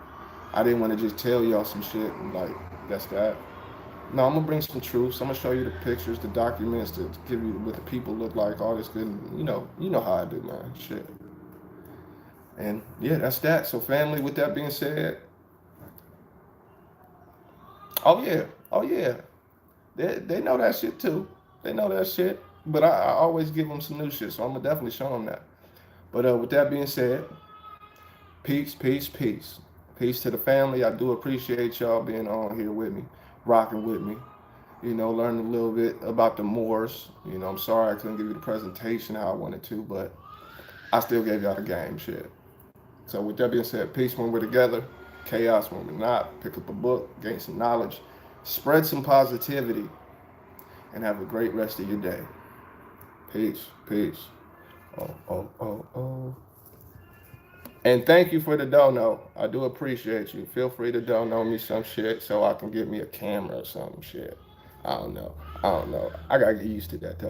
I didn't want to just tell y'all some shit and like that's that. No, I'm gonna bring some truths. I'm gonna show you the pictures, the documents, to give you what the people look like, all this good. You know how I do, man. Shit. And yeah, that's that. So, family. With that being said, oh yeah, oh yeah. They know that shit too. They know that shit. But I always give them some new shit, so I'm gonna definitely show them that. But with that being said, peace, peace, peace. Peace to the family. I do appreciate y'all being on here with me, rocking with me. Learning a little bit about the Moors. I'm sorry I couldn't give you the presentation how I wanted to, but I still gave y'all the game shit. So with that being said, peace when we're together, chaos when we're not. Pick up a book, gain some knowledge, spread some positivity, and have a great rest of your day. Peace, peace. Oh, oh, oh, oh. And thank you for the dono. I do appreciate you. Feel free to dono me some shit so I can get me a camera or some shit. I don't know. I gotta get used to that though.